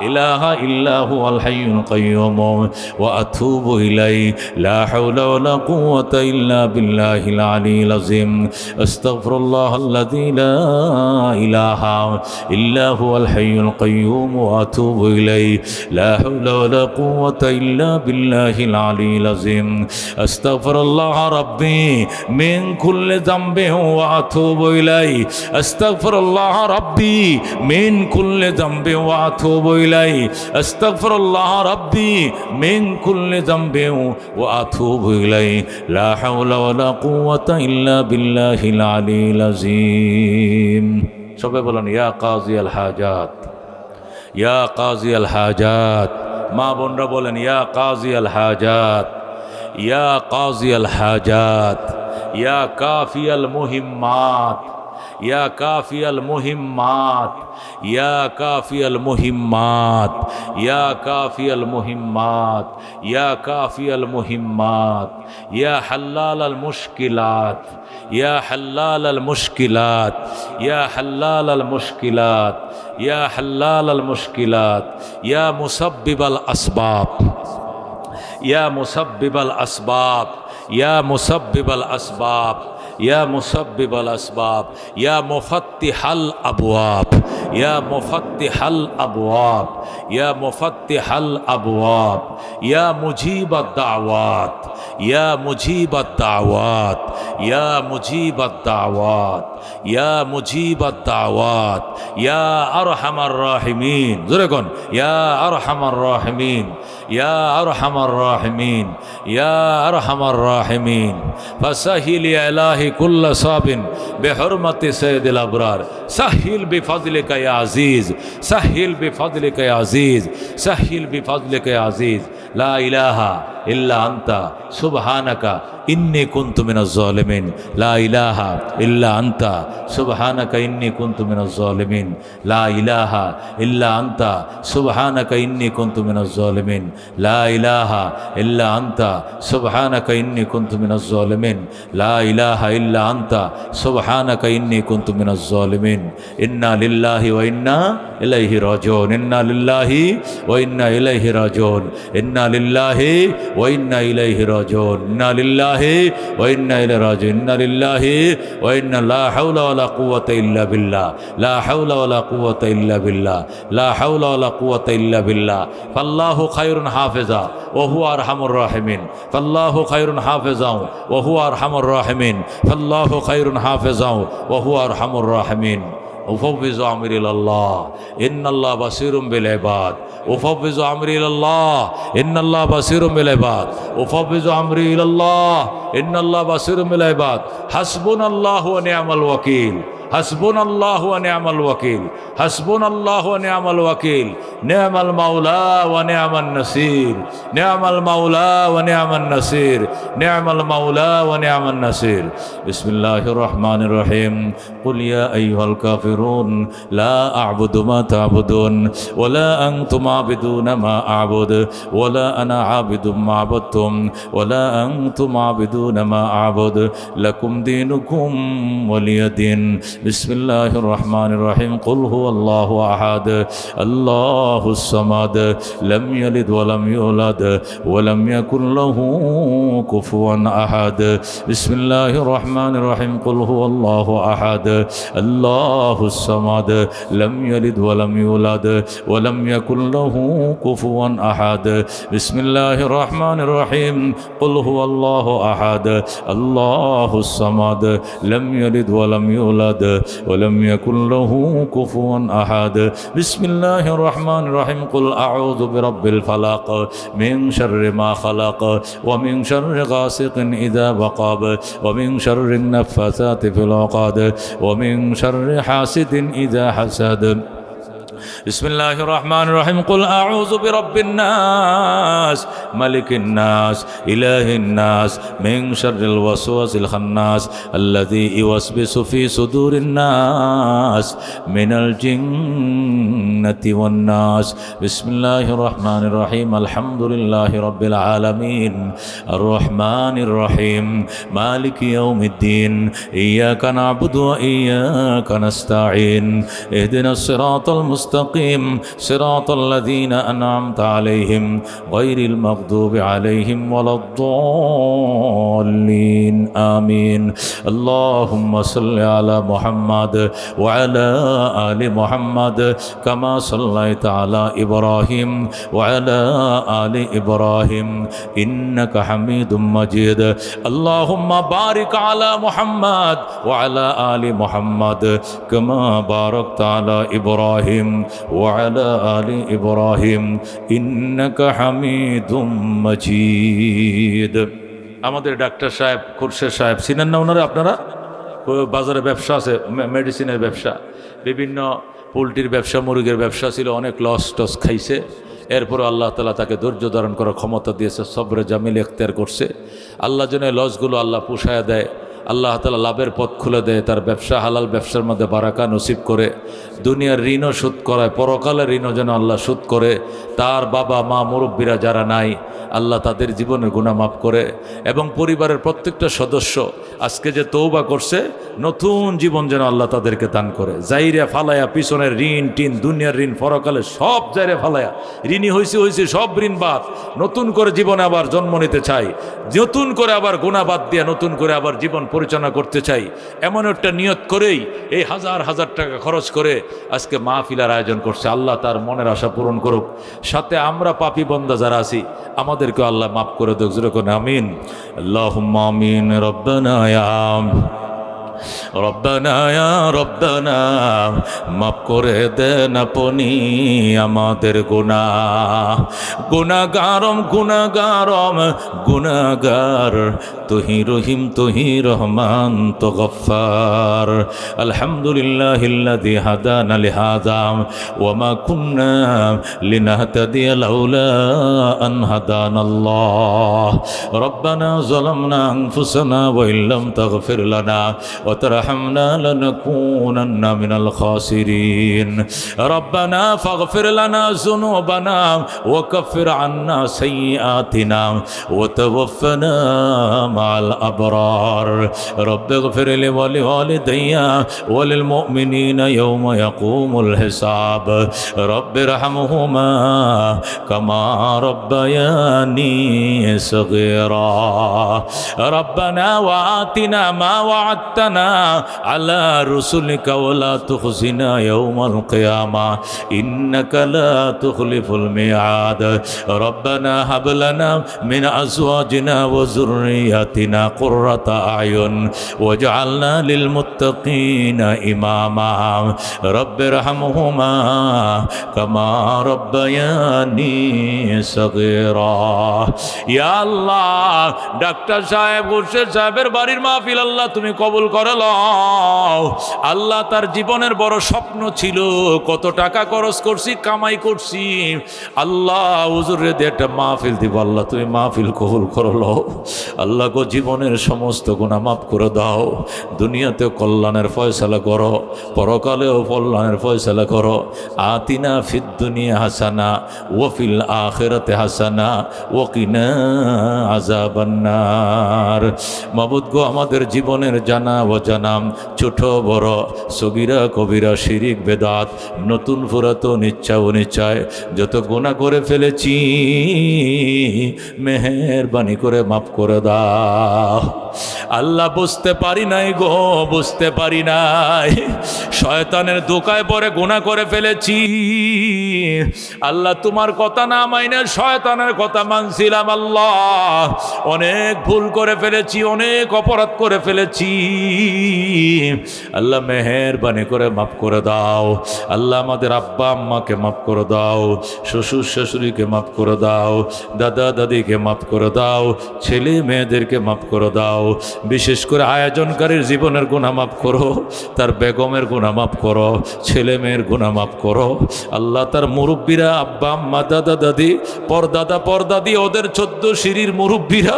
ইলাহা ইল্লা হুয়াল হাইয়ুল কাইয়্যুম ওয়া আতুবু ইলাইহি লা হাওলা ওয়ালা কুওয়াতা ইল্লা বিল্লাহিল আলিয়্যিল আযীম। আস্তাগফিরুল্লাহ আল্লাযী লা ইলাহা ইল্লা হুয়াল হাইয়ুল কাইয়্যুম ওয়া আতুবু ইলাইহি لا حول ولا قوة إلا بالله العلي العظيم. أستغفر الله ربي من كل ذنب وأتوب إليه. أستغفر الله ربي من كل ذنب وأتوب إليه. أستغفر الله ربي من كل ذنب وأتوب إليه. لا حول ولا قوة إلا بالله العلي العظيم. সবাই বলেন ইয়া কাযিয়াল হাজাত, ইয়া কাযিয়াল হাজাত। মা বোনরা বলেন ইয়া কাযিয়াল হাজাত, ইয়া কাযিয়াল হাজাত, ইয়া কাফিয়াল মুহিম্মাত, ইয়া কাফিয়াল মুহিম্মাত, ইয়া কাফিয়াল মুহিম্মাত, ইয়া কাফিয়াল মুহিম্মাত, ইয়া কাফিয়াল মুহিম্মাত, ইয়া হাল্লালাল মুশকিলাত, ইয়া হাল্লালাল মুশকিলাত, ইয়া হাল্লালাল মুশকিলাত, ইয়া হাল্লালাল মুশকিলাত, ইয়া মুসাব্বিবাল আসবাব, ইয়া মুসাব্বিবাল আসবাব, ইয়া মুসাব্বিবাল আসবাব, ইয়া মুসাব্বিবাল আসবাব, ইয়া মুফাত্তিহাল আবওয়াব, ইয়া মুফাত্তিহাল আবওয়াব, ইয়া মুফাত্তিহাল আবওয়াব, ইয়া মুজিবাদ দাওয়াত, ইয়া মুজিবাদ দাওয়াত, ইয়া মুজিবাদ দাওয়াত, ইয়া মুজিবাদ দাওয়াত, ইয়া আরহামার রাহিমিন। জোরে কোন ইয়া আরহামার রাহিমিন, ইয়া আরহামার রাহিমিন, ইয়া আরহামার রাহিমিন। ফাসাহিল ইয়া ইলাহি কুল্লা সাবিন বিহুরমাতি সাইয়্যিদিল আবরার। সাহিল বিফাজলিকা ইয়া আজিজ, সাহিল বিফাজলিকা ইয়া আজিজ, সাহিল বিফাজলিকা ইয়া আজিজ। লা ইলাহা ইল্লা আনতা সুবহানাকা ইন্নী কুনতু মিনাজ জালিমিন। লা ইলাহা ইল্লা আনতা সুবহানাকা ইন্নী কুনতু মিনাজ জালিমিন। লা ইলাহা ইল্লা আনতা সুবহানাকা ইন্নী কুনতু মিনাজ জালিমিন। লা ইলাহা ইল্লা আনতা সুবহানাকা ইন্নী কুনতু মিনাজ জালিমিন। লা ইলাহা ইল্লা আনতা সুবহানাকা ইন্নী কুনতু মিনাজ জালিমিন। ইন্না লিল্লাহি ওয়া ইন্না ইলাইহি রাজিউন। ইন্না লিল্লাহি ওয়া ইন্না ইলাইহি রাজিউন। ইন্না লিল্লাহি ওয়া ইন্না ইলাইহি রাজিউন। ইন্না লিল্লাহি ওয়া ইন্না ইলাইহি রাজিউন। ইন্না লিল্লাহি ওয়া ইন্না লা হাওলা ওয়া লা কুওয়াতা ইল্লা বিল্লাহ। লা হাওলা ওয়া লা কুওয়াতা ইল্লা বিল্লাহ। লা হাওলা ওয়া লা কুওয়াতা ইল্লা বিল্লাহ। ফাল্লাহু খায়রুন হাফিজা ওয়া হুয়া আরহামুর রাহিমিন। ফাল্লাহু খায়রুন হাফিজা ওয়া হুয়া আরহামুর রাহিমিন। ফাল্লাহু খায়রুন হাফিজা ওয়া হুয়া আরহামুর রাহিমিন। উফাউযু আমরি ইলাল্লাহ ইন্নাল্লাহা বাসীরুম বিল ইবাদ। উফাউযু আমরি ইলাল্লাহ ইন্নাল্লাহা বাসীরুম বিল ইবাদ। উফাউযু আমরি ইলাল্লাহ ইন্নাল্লাহা বাসীরুম বিল ইবাদ। হাসবুনাল্লাহু ওয়া নি'মাল ওয়াকিল। হাসবুনাল্লাহু ওয়া নি'মাল ওয়াকিল। হাসবুনাল্লাহু ওয়া নি'মাল ওয়াকিল। নি'মাল মাওলা ওয়া নি'মান নাসির। নি'মাল মাওলা ওয়া নি'মান নাসির। নি'মাল মাওলা ওয়া নি'মান নাসির। বিসমিল্লাহির রহমানির রহিম। কুল ইয়া আইয়ুহাল কাফিরুন লা আ'বুদু মা তা'বুদুন ওয়া লা আনতুম আ'বিদুনা মা আ'বুদু ওয়া লা আনা আ'বিদুম মা আ'বাদতুম ওয়া লা আনতুম আ'বিদুনা মা আ'বুদু লাকুম দীনুকুম ওয়ালিয়া দীন। বিসমিল্লাহির রহমানির রহিম। কুল হুয়াল্লাহু আহাদ আল্লাহুস সামাদ লাম ইয়ালিদ ওয়া লাম ইউলাদ ওয়া লাম ইয়াকুল লাহু কুফুয়ান আহাদ। বিসমিল্লাহির রহমানির রহিম। কুল হুয়াল্লাহু আহাদ আল্লাহুস সামাদ লাম ইয়ালিদ ওয়া লাম ইউলাদ ওয়া লাম ইয়াকুল লাহু কুফুয়ান আহাদ। বিসমিল্লাহির রহমানির রহিম। কুল হুয়াল্লাহু আহাদ আল্লাহুস সামাদ লাম ইয়ালিদ ওয়া লাম ইউলাদ ولم يكن له كفوا أحد. بسم الله الرحمن الرحيم. قل أعوذ برب الفلق من شر ما خلق ومن شر غاسق إذا وقب ومن شر النفاثات في العقد ومن شر حاسد إذا حسد. بسم الله الرحمن الرحيم. قل أعوذ برب الناس ملك الناس إله الناس من شر الوسواس الخناس الذي يوسوس في صدور الناس من الجنة والناس. بسم الله الرحمن الرحيم. الحمد لله رب العالمين الرحمن الرحيم مالك يوم الدين إياك نعبد وإياك نستعين اهدنا الصراط المستقيم صراط الذين أنعمت عليهم غير المغضوب عليهم ولا الضالين آمين. اللهم صل على محمد وعلى آل محمد كما صليت على إبراهيم وعلى آل إبراهيم إنك حميد مجيد. اللهم بارك على محمد وعلى آل محمد كما باركت على إبراهيم وعلى آل إبراهيم إنك حميد مجيد. আমাদের ডাক্তার সাহেব, খুরশেদ সাহেব চিনেন না ওনারা? আপনারা বাজারে ব্যবসা আছে, মেডিসিনের ব্যবসা, বিভিন্ন পোলট্রির ব্যবসা, মুরগির ব্যবসা ছিল, অনেক লস টস খাইছে। এরপরে আল্লাহ তাআলা তাকে ধৈর্য ধারণ করার ক্ষমতা দিয়েছে, সবরে জামিল এখতিয়ার করছে। আল্লাহ যেন লসগুলো আল্লাহ পুষায়া দেয়, আল্লাহ তাআলা লাভের পথ খুলে দেয়, তার ব্যবসা হালাল ব্যবসার মধ্যে বারাকা নসিব করে। দুনিয়ার ঋণও শোধ করায়, পরকালের ঋণও যেন আল্লাহ শোধ করে। তার বাবা মা মুরব্বীরা যারা নাই আল্লাহ তাদের জীবনের গুনাহ মাফ করে, এবং পরিবারের প্রত্যেকটা সদস্য আজকে যে তৌবা করছে নতুন জীবন যেন আল্লাহ তাদেরকে দান করে। জাইরে ফালায়া পিছনের ঋণ টিন দুনিয়ার ঋণ পরকালে সব জাইরে ফালায়া, ঋণী হয়েছে সব ঋণ বাদ, নতুন করে জীবনে আবার জন্ম নিতে চাই, নতুন করে আবার গুনাহ বাদ দিয়ে নতুন করে আবার জীবন পরিচালনা করতে চাই, এমন একটা নিয়ত করেই এই হাজার হাজার টাকা খরচ করে আজকে মাহফিলের আয়োজন করছে। আল্লাহ তার মনের আশা পূরণ করুক, সাথে আমরা পাপী বান্দা যারা আছি আমাদেরকে আল্লাহ মাফ করে দেখ। যেরকম আমিন, আল্লাহুম্মা আমিন। রব্বানা ইয়া রব্বানা মাফ করে দেন আপনি আমাদের গুনাহ। গুনাহগার তুহি রহিম তুহি রহমান তো গফফার। আলহামদুলিল্লাহিল্লাযী হাদানা লিহাযা ওয়া মা কুন্না লিনাহতাদিয়া লাউলা আন হাদানাল্লাহ। রব্বানা যালামনা আনফুসানা ওয়া ইল্লাম তাগফির লানা وترحمنا لنكونن من الخاسرين. ربنا فاغفر لنا ذنوبنا وكفر عنا سيئاتنا وتوفنا مع الأبرار. رب اغفر لي ولوالدي وللمؤمنين يوم يقوم الحساب. رب ارحمهما كما ربياني صغيرا. ربنا وآتنا ما وعدتنا على رسلك ولا تخزنا يوم القيامة إنك لا تخلف الميعاد. ربنا هب لنا من أزواجنا وذرياتنا قرة أعين واجعلنا للمتقين إماما. رب ارحمهما كما ربياني صغيرا. يا الله ডাক্তার সাহেব গুরশেদ সাহেবের বাড়ির মাহফিল আল্লাহ তুমি কবুল করে লও। আল্লাহ তার জীবনের বড় স্বপ্ন ছিল, কত টাকা খরচ করছি, কামাই করছি, আল্লাহ হুজুরে দিয়ে একটা মাহফিল দিব, আল্লাহ তুমি মাহফিল কবুল করে লও। আল্লাহ গো জীবনের সমস্ত গুনাহ মাফ করে দাও। দুনিয়াতেও কল্যাণের ফয়সালা করো, পরকালেও কল্যাণের ফয়সালা করো। আতিনা ফিদ দুনিয়া হাসানা ওয়া ফিল আখিরাতি হাসানা ওয়া কিনা আযাবান নার। মাবুদ গো আমাদের জীবনের জানা অজানা, ছোট বড়, সগীরা কবিরা, শিরিক বেদাত, নতুন পুরাতন, ইচ্ছা অনিচ্ছায় যত গুনাহ করে ফেলেছি মেহেরবানি করে মাফ করে দাও। আল্লাহ বুঝতে পারি নাই গো, বুঝতে পারি নাই, শয়তানের ধোঁকায় পড়ে গুনাহ করে ফেলেছি। আল্লাহ তোমার কথা না মাইনে শয়তানের কথা মানছিলাম। আল্লাহ অনেক ভুল করে ফেলেছি, অনেক অপরাধ করে ফেলেছি। আল্লাহ মেহেরবানি করে মাফ করে দাও। আল্লাহ আমাদের আব্বা আম্মাকে মাফ করে দাও, শ্বশুর শাশুড়িকে মাফ করে দাও, দাদা দাদিকে মাফ করে দাও, ছেলে মেয়েদেরকে মাফ করে দাও। বিশেষ করে আয়োজনকারীর জীবনের গুনাহ মাফ করো, তার বেগমের গুনাহ মাফ করো, ছেলে মেয়ের গুনাহ মাফ করো। আল্লাহ তার মুরব্বীরা, আব্বা আম্মা, দাদা দাদি, পরদাদা পরদাদি, ওদের 14 সিঁড়ির মুরব্বীরা,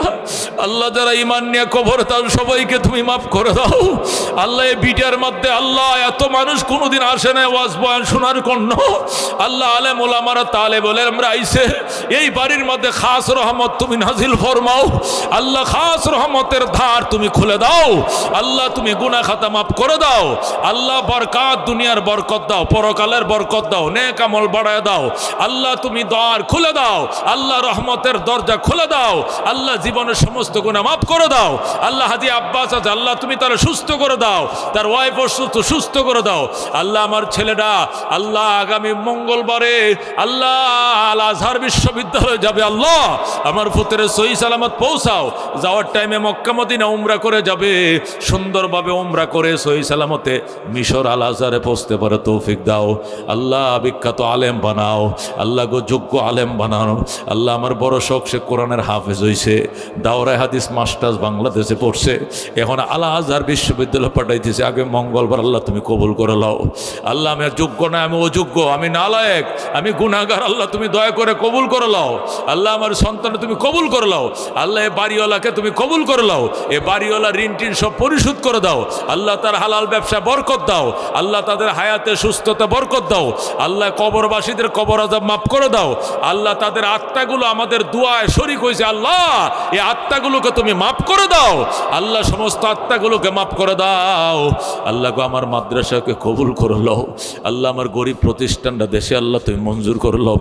আল্লাহ যারা ঈমান নিয়ে কবর তার সবাইকে তুমি মাফ করে দাও। আল্লাহ এই ভিডিওর মধ্যে আল্লাহ এত মানুষ কোনোদিন আসে না ওয়াজ বয়ান শোনার জন্য। আল্লাহ আলেম ওলামারা তালেব ওলামারা আইছে, এই বাড়ির মধ্যে খাস রহমত তুমি নাজিল ফরমাও। আল্লাহ খাস রহমতের ধার তুমি খুলে দাও। আল্লাহ তুমি গুনাহ খাতা মাফ করে দাও। আল্লাহ বরকত, দুনিয়ার বরকত দাও, পরকালের বরকত দাও, নেক আমল বাড়ায় দাও। আল্লাহ তুমি দ্বার খুলে দাও। আল্লাহ রহমতের দরজা খুলে দাও। আল্লাহ জীবনের সমস্ত গুনাহ মাফ করে দাও। আল্লাহ হাজি আব্বাস আছে, আল্লাহ তুমি তার সুস্থ করে দাও, তার ওয়াইফ অসুস্থ, সুস্থ করে দাও। আল্লাহ আমার ছেলেটা আল্লাহ আগামী মঙ্গলবারে আল্লাহ আল আজহার বিশ্ববিদ্যালয়ে যাবে, আল্লাহ আমার পুত্রের সহি সালামত পৌঁছাও। যাওয়ার টাইমে মক্কা মদিনা উমরা করে যাবে, সুন্দরভাবে উমরা করে সহি সালামতে মিশর আল আজহারে পৌঁছতে পারে তৌফিক দাও। আল্লাহ বিখ্যাত আলেম বানাও, আল্লাহ গো যোগ্য আলেম বানাও। আল্লাহ আমার বড় শখ, সে কোরআনের হাফেজ হইছে, দাওরায় হাদিস মাস্টার্স বাংলাদেশে পড়ছে, এখন আল আজহার বিশ্ববিদ্যালয় পাঠাইতেছে। আগে মঙ্গলবার আল্লাহ তুমি কবুল করে লাও। আল্লাহ আমি যোগ্য না, আমি অযোগ্য, আমি নালায়েক, আমি গুনাহগার, আল্লাহ তুমি দয়া করে কবুল করে লাও। আল্লাহ আমার সন্তান তুমি কবুল করে লাও। আল্লাহ বাড়িওয়ালাকে তুমি কবুল করে লাও। এ বাড়িওয়ালা ঋণ টিন সব পরিশোধ করে দাও আল্লাহ, তার হালাল ব্যবসা বরকত দাও আল্লাহ, তাদের হায়াতে সুস্থতা বরকত দাও আল্লাহ, কবরবাসীদের কবর আযাব মাফ করে দাও আল্লাহ, তাদের আত্মাগুলো আমাদের দুয়ায় শরীক হয়েছে আল্লাহ, এই আত্মাগুলোকে তুমি মাফ করে দাও আল্লাহ, সমস্ত আত্মাগুলোকে মাফ করে দাও আল্লাহ গো, আমার মাদ্রাসাকে কবুল করে লও আল্লাহ, আমার গরিব প্রতিষ্ঠানটা দেশে আল্লাহ তুমি মঞ্জুর করে লও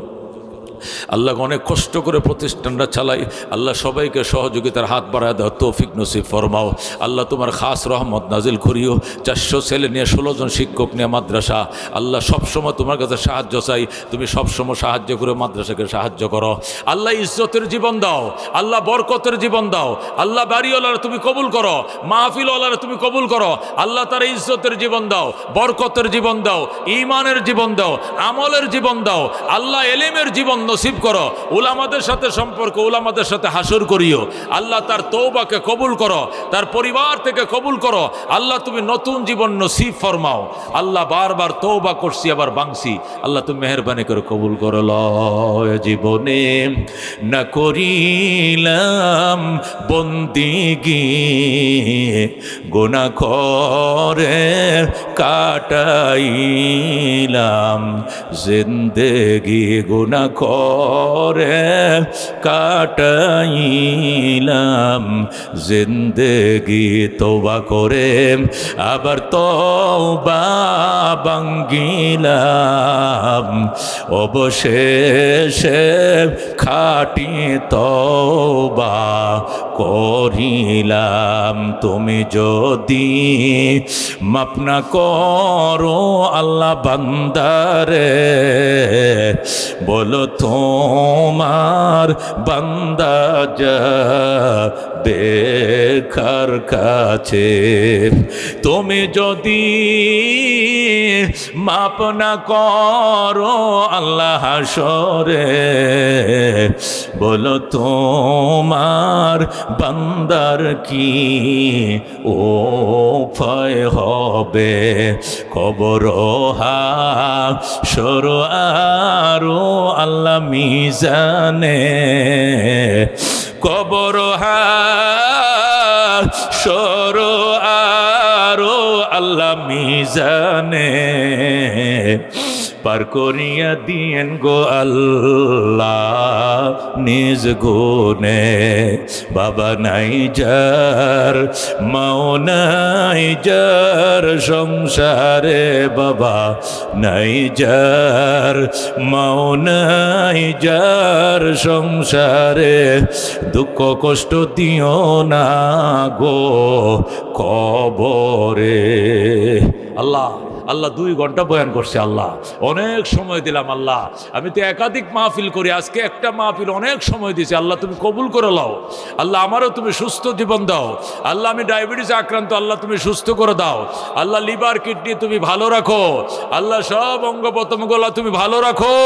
আল্লাহ, অনেক কষ্ট করে প্রতিষ্ঠানটা চালাই আল্লাহ, সবাইকে সহযোগিতার হাত বাড়ায় দাও, তৌফিক নসিব ফরমাও আল্লাহ, তোমার খাস রহমত নাজিল করিও। 400 ছেলে নিয়ে 16 জন শিক্ষক নিয়ে মাদ্রাসা আল্লাহ, সবসময় তোমার কাছে সাহায্য চাই, তুমি সবসময় সাহায্য করে মাদ্রাসাকে সাহায্য করো আল্লাহ, ইজ্জতের জীবন দাও আল্লাহ, বরকতের জীবন দাও আল্লাহ, বাড়িওয়ালারা তুমি কবুল করো, মাহফিলওয়ালারা তুমি কবুল করো আল্লাহ, তার ইজ্জতের জীবন দাও, বরকতের জীবন দাও, ঈমানের জীবন দাও, আমলের জীবন দাও আল্লাহ, এলেমের জীবন নসিব করো, উলামাদের সাথে সম্পর্ক, উলামাদের সাথে হাসর করিও আল্লাহ, তার তওবাকে কবুল করো, তার পরিবার থেকে কবুল করো আল্লাহ, তুমি নতুন জীবন নসিব ফরমাও আল্লাহ, বারবার তওবা করছি আবার ভাঙছি আল্লাহ, তুমি মেহেরবানি করে কবুল করো। জীবনে না করিলাম বন্দিগি, গুনাহ করে কাটাইলাম জিন্দেগি, গুনাহ করে কাটাইলাম জিন্দেগি, তওবা করে আবার তওবা ভাঙ্গিলাম, অবশেষে খাঁটি তওবা করিলাম। তুমি যদি মাফ না করো আল্লাহ বান্দারে, বলো তোমার বান্দা যাবে কার কাছে, তুমি যদি মাপ না করো আল্লাহ হাসরে, বলো তোমার বান্দার কি উপায় হবে, কবর হাসর আরো আল্লাহ মিজানে, কবর হাসর আরো আল্লাহ মিজানে, পার করিয়া দিয়েন গো আল্লাহ নিজ গুণে, বাবা নাই যার, মাও নাই যার সংসারে, বাবা নাই যার, মাও নাই যার সংসারে, দুঃখ কষ্ট দিও না গো কবরে। আল্লাহ আল্লাহ 2 ঘন্টা বয়ান করছে আল্লাহ, অনেক সময় দিলাম আল্লাহ, আমি তো একাধিক মাহফিল করি, আজকে একটা মাহফিল অনেক সময় দিয়েছি আল্লাহ, তুমি কবুল করে লাও আল্লাহ, আমারও তুমি সুস্থ জীবন দাও আল্লাহ, আমি ডায়াবেটিস আক্রান্ত আল্লাহ, তুমি সুস্থ করে দাও আল্লাহ, লিভার কিডনি তুমি ভালো রাখো আল্লাহ, সব অঙ্গ প্রত্যঙ্গগুলো তুমি ভালো রাখো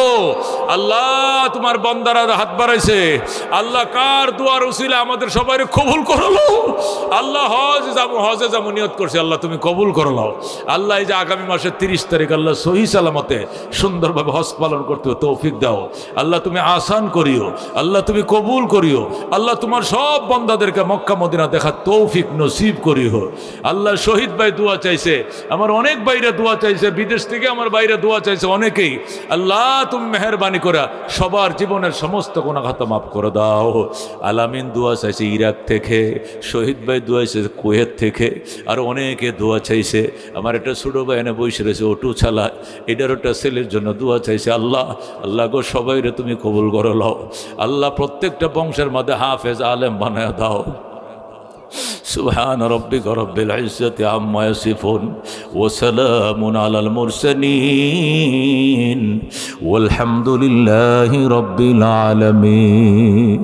আল্লাহ, তোমার বান্দারা হাত বাড়াইছে আল্লাহ, কার দুয়ার উসিলা আমাদের সবাই কবুল করে লাও আল্লাহ, হজে যাবো নিয়ত করছি আল্লাহ, তুমি কবুল করে লাও আল্লাহ, এই যে আগামী মাসের 30 তারিখ আল্লাহ সহি সালামতে সুন্দরভাবে হজ পালন করতে তৌফিক দাও আল্লাহ, তুমি আসান করিও আল্লাহ, তুমি কবুল করিও আল্লাহ, তোমার সব বান্দাদেরকে মক্কা মদিনা দেখা তৌফিক নসিব করিও আল্লাহ। শহীদ ভাই দোয়া চাইছে, আমার অনেক বাইরে দোয়া চাইছে, বিদেশ থেকে আমার বাইরে দোয়া চাইছে অনেকেই আল্লাহ, তুমি মেহেরবানি করে সবার জীবনের সমস্ত গুনাহ খাতা মাফ করে দাও। আলামিন দোয়া চাইছে ইরাক থেকে, শহীদ ভাই দোয়া চাইছে কুয়েত থেকে, আর অনেকে দোয়া চাইছে। আমার একটা ছোটো ভাই এনে বসে রয়েছে অটো ছালা, এটার একটা ছেলের জন্য দোয়া চাইছে আল্লাহ, আল্লাহ গো সবাইরে তুমি কবুল করে লও আল্লাহ, প্রত্যেকটা বংশের মধ্যে হাফেজ আলেম বানায় দাও। সুবহান রাব্বিকা রাব্বিল ইজ্জাতি আম্মা ইয়াসিফুন ওয়া সালামুন আলাল মুরসালিন ওয়াল হামদুলিল্লাহি রাব্বিল আলামিন।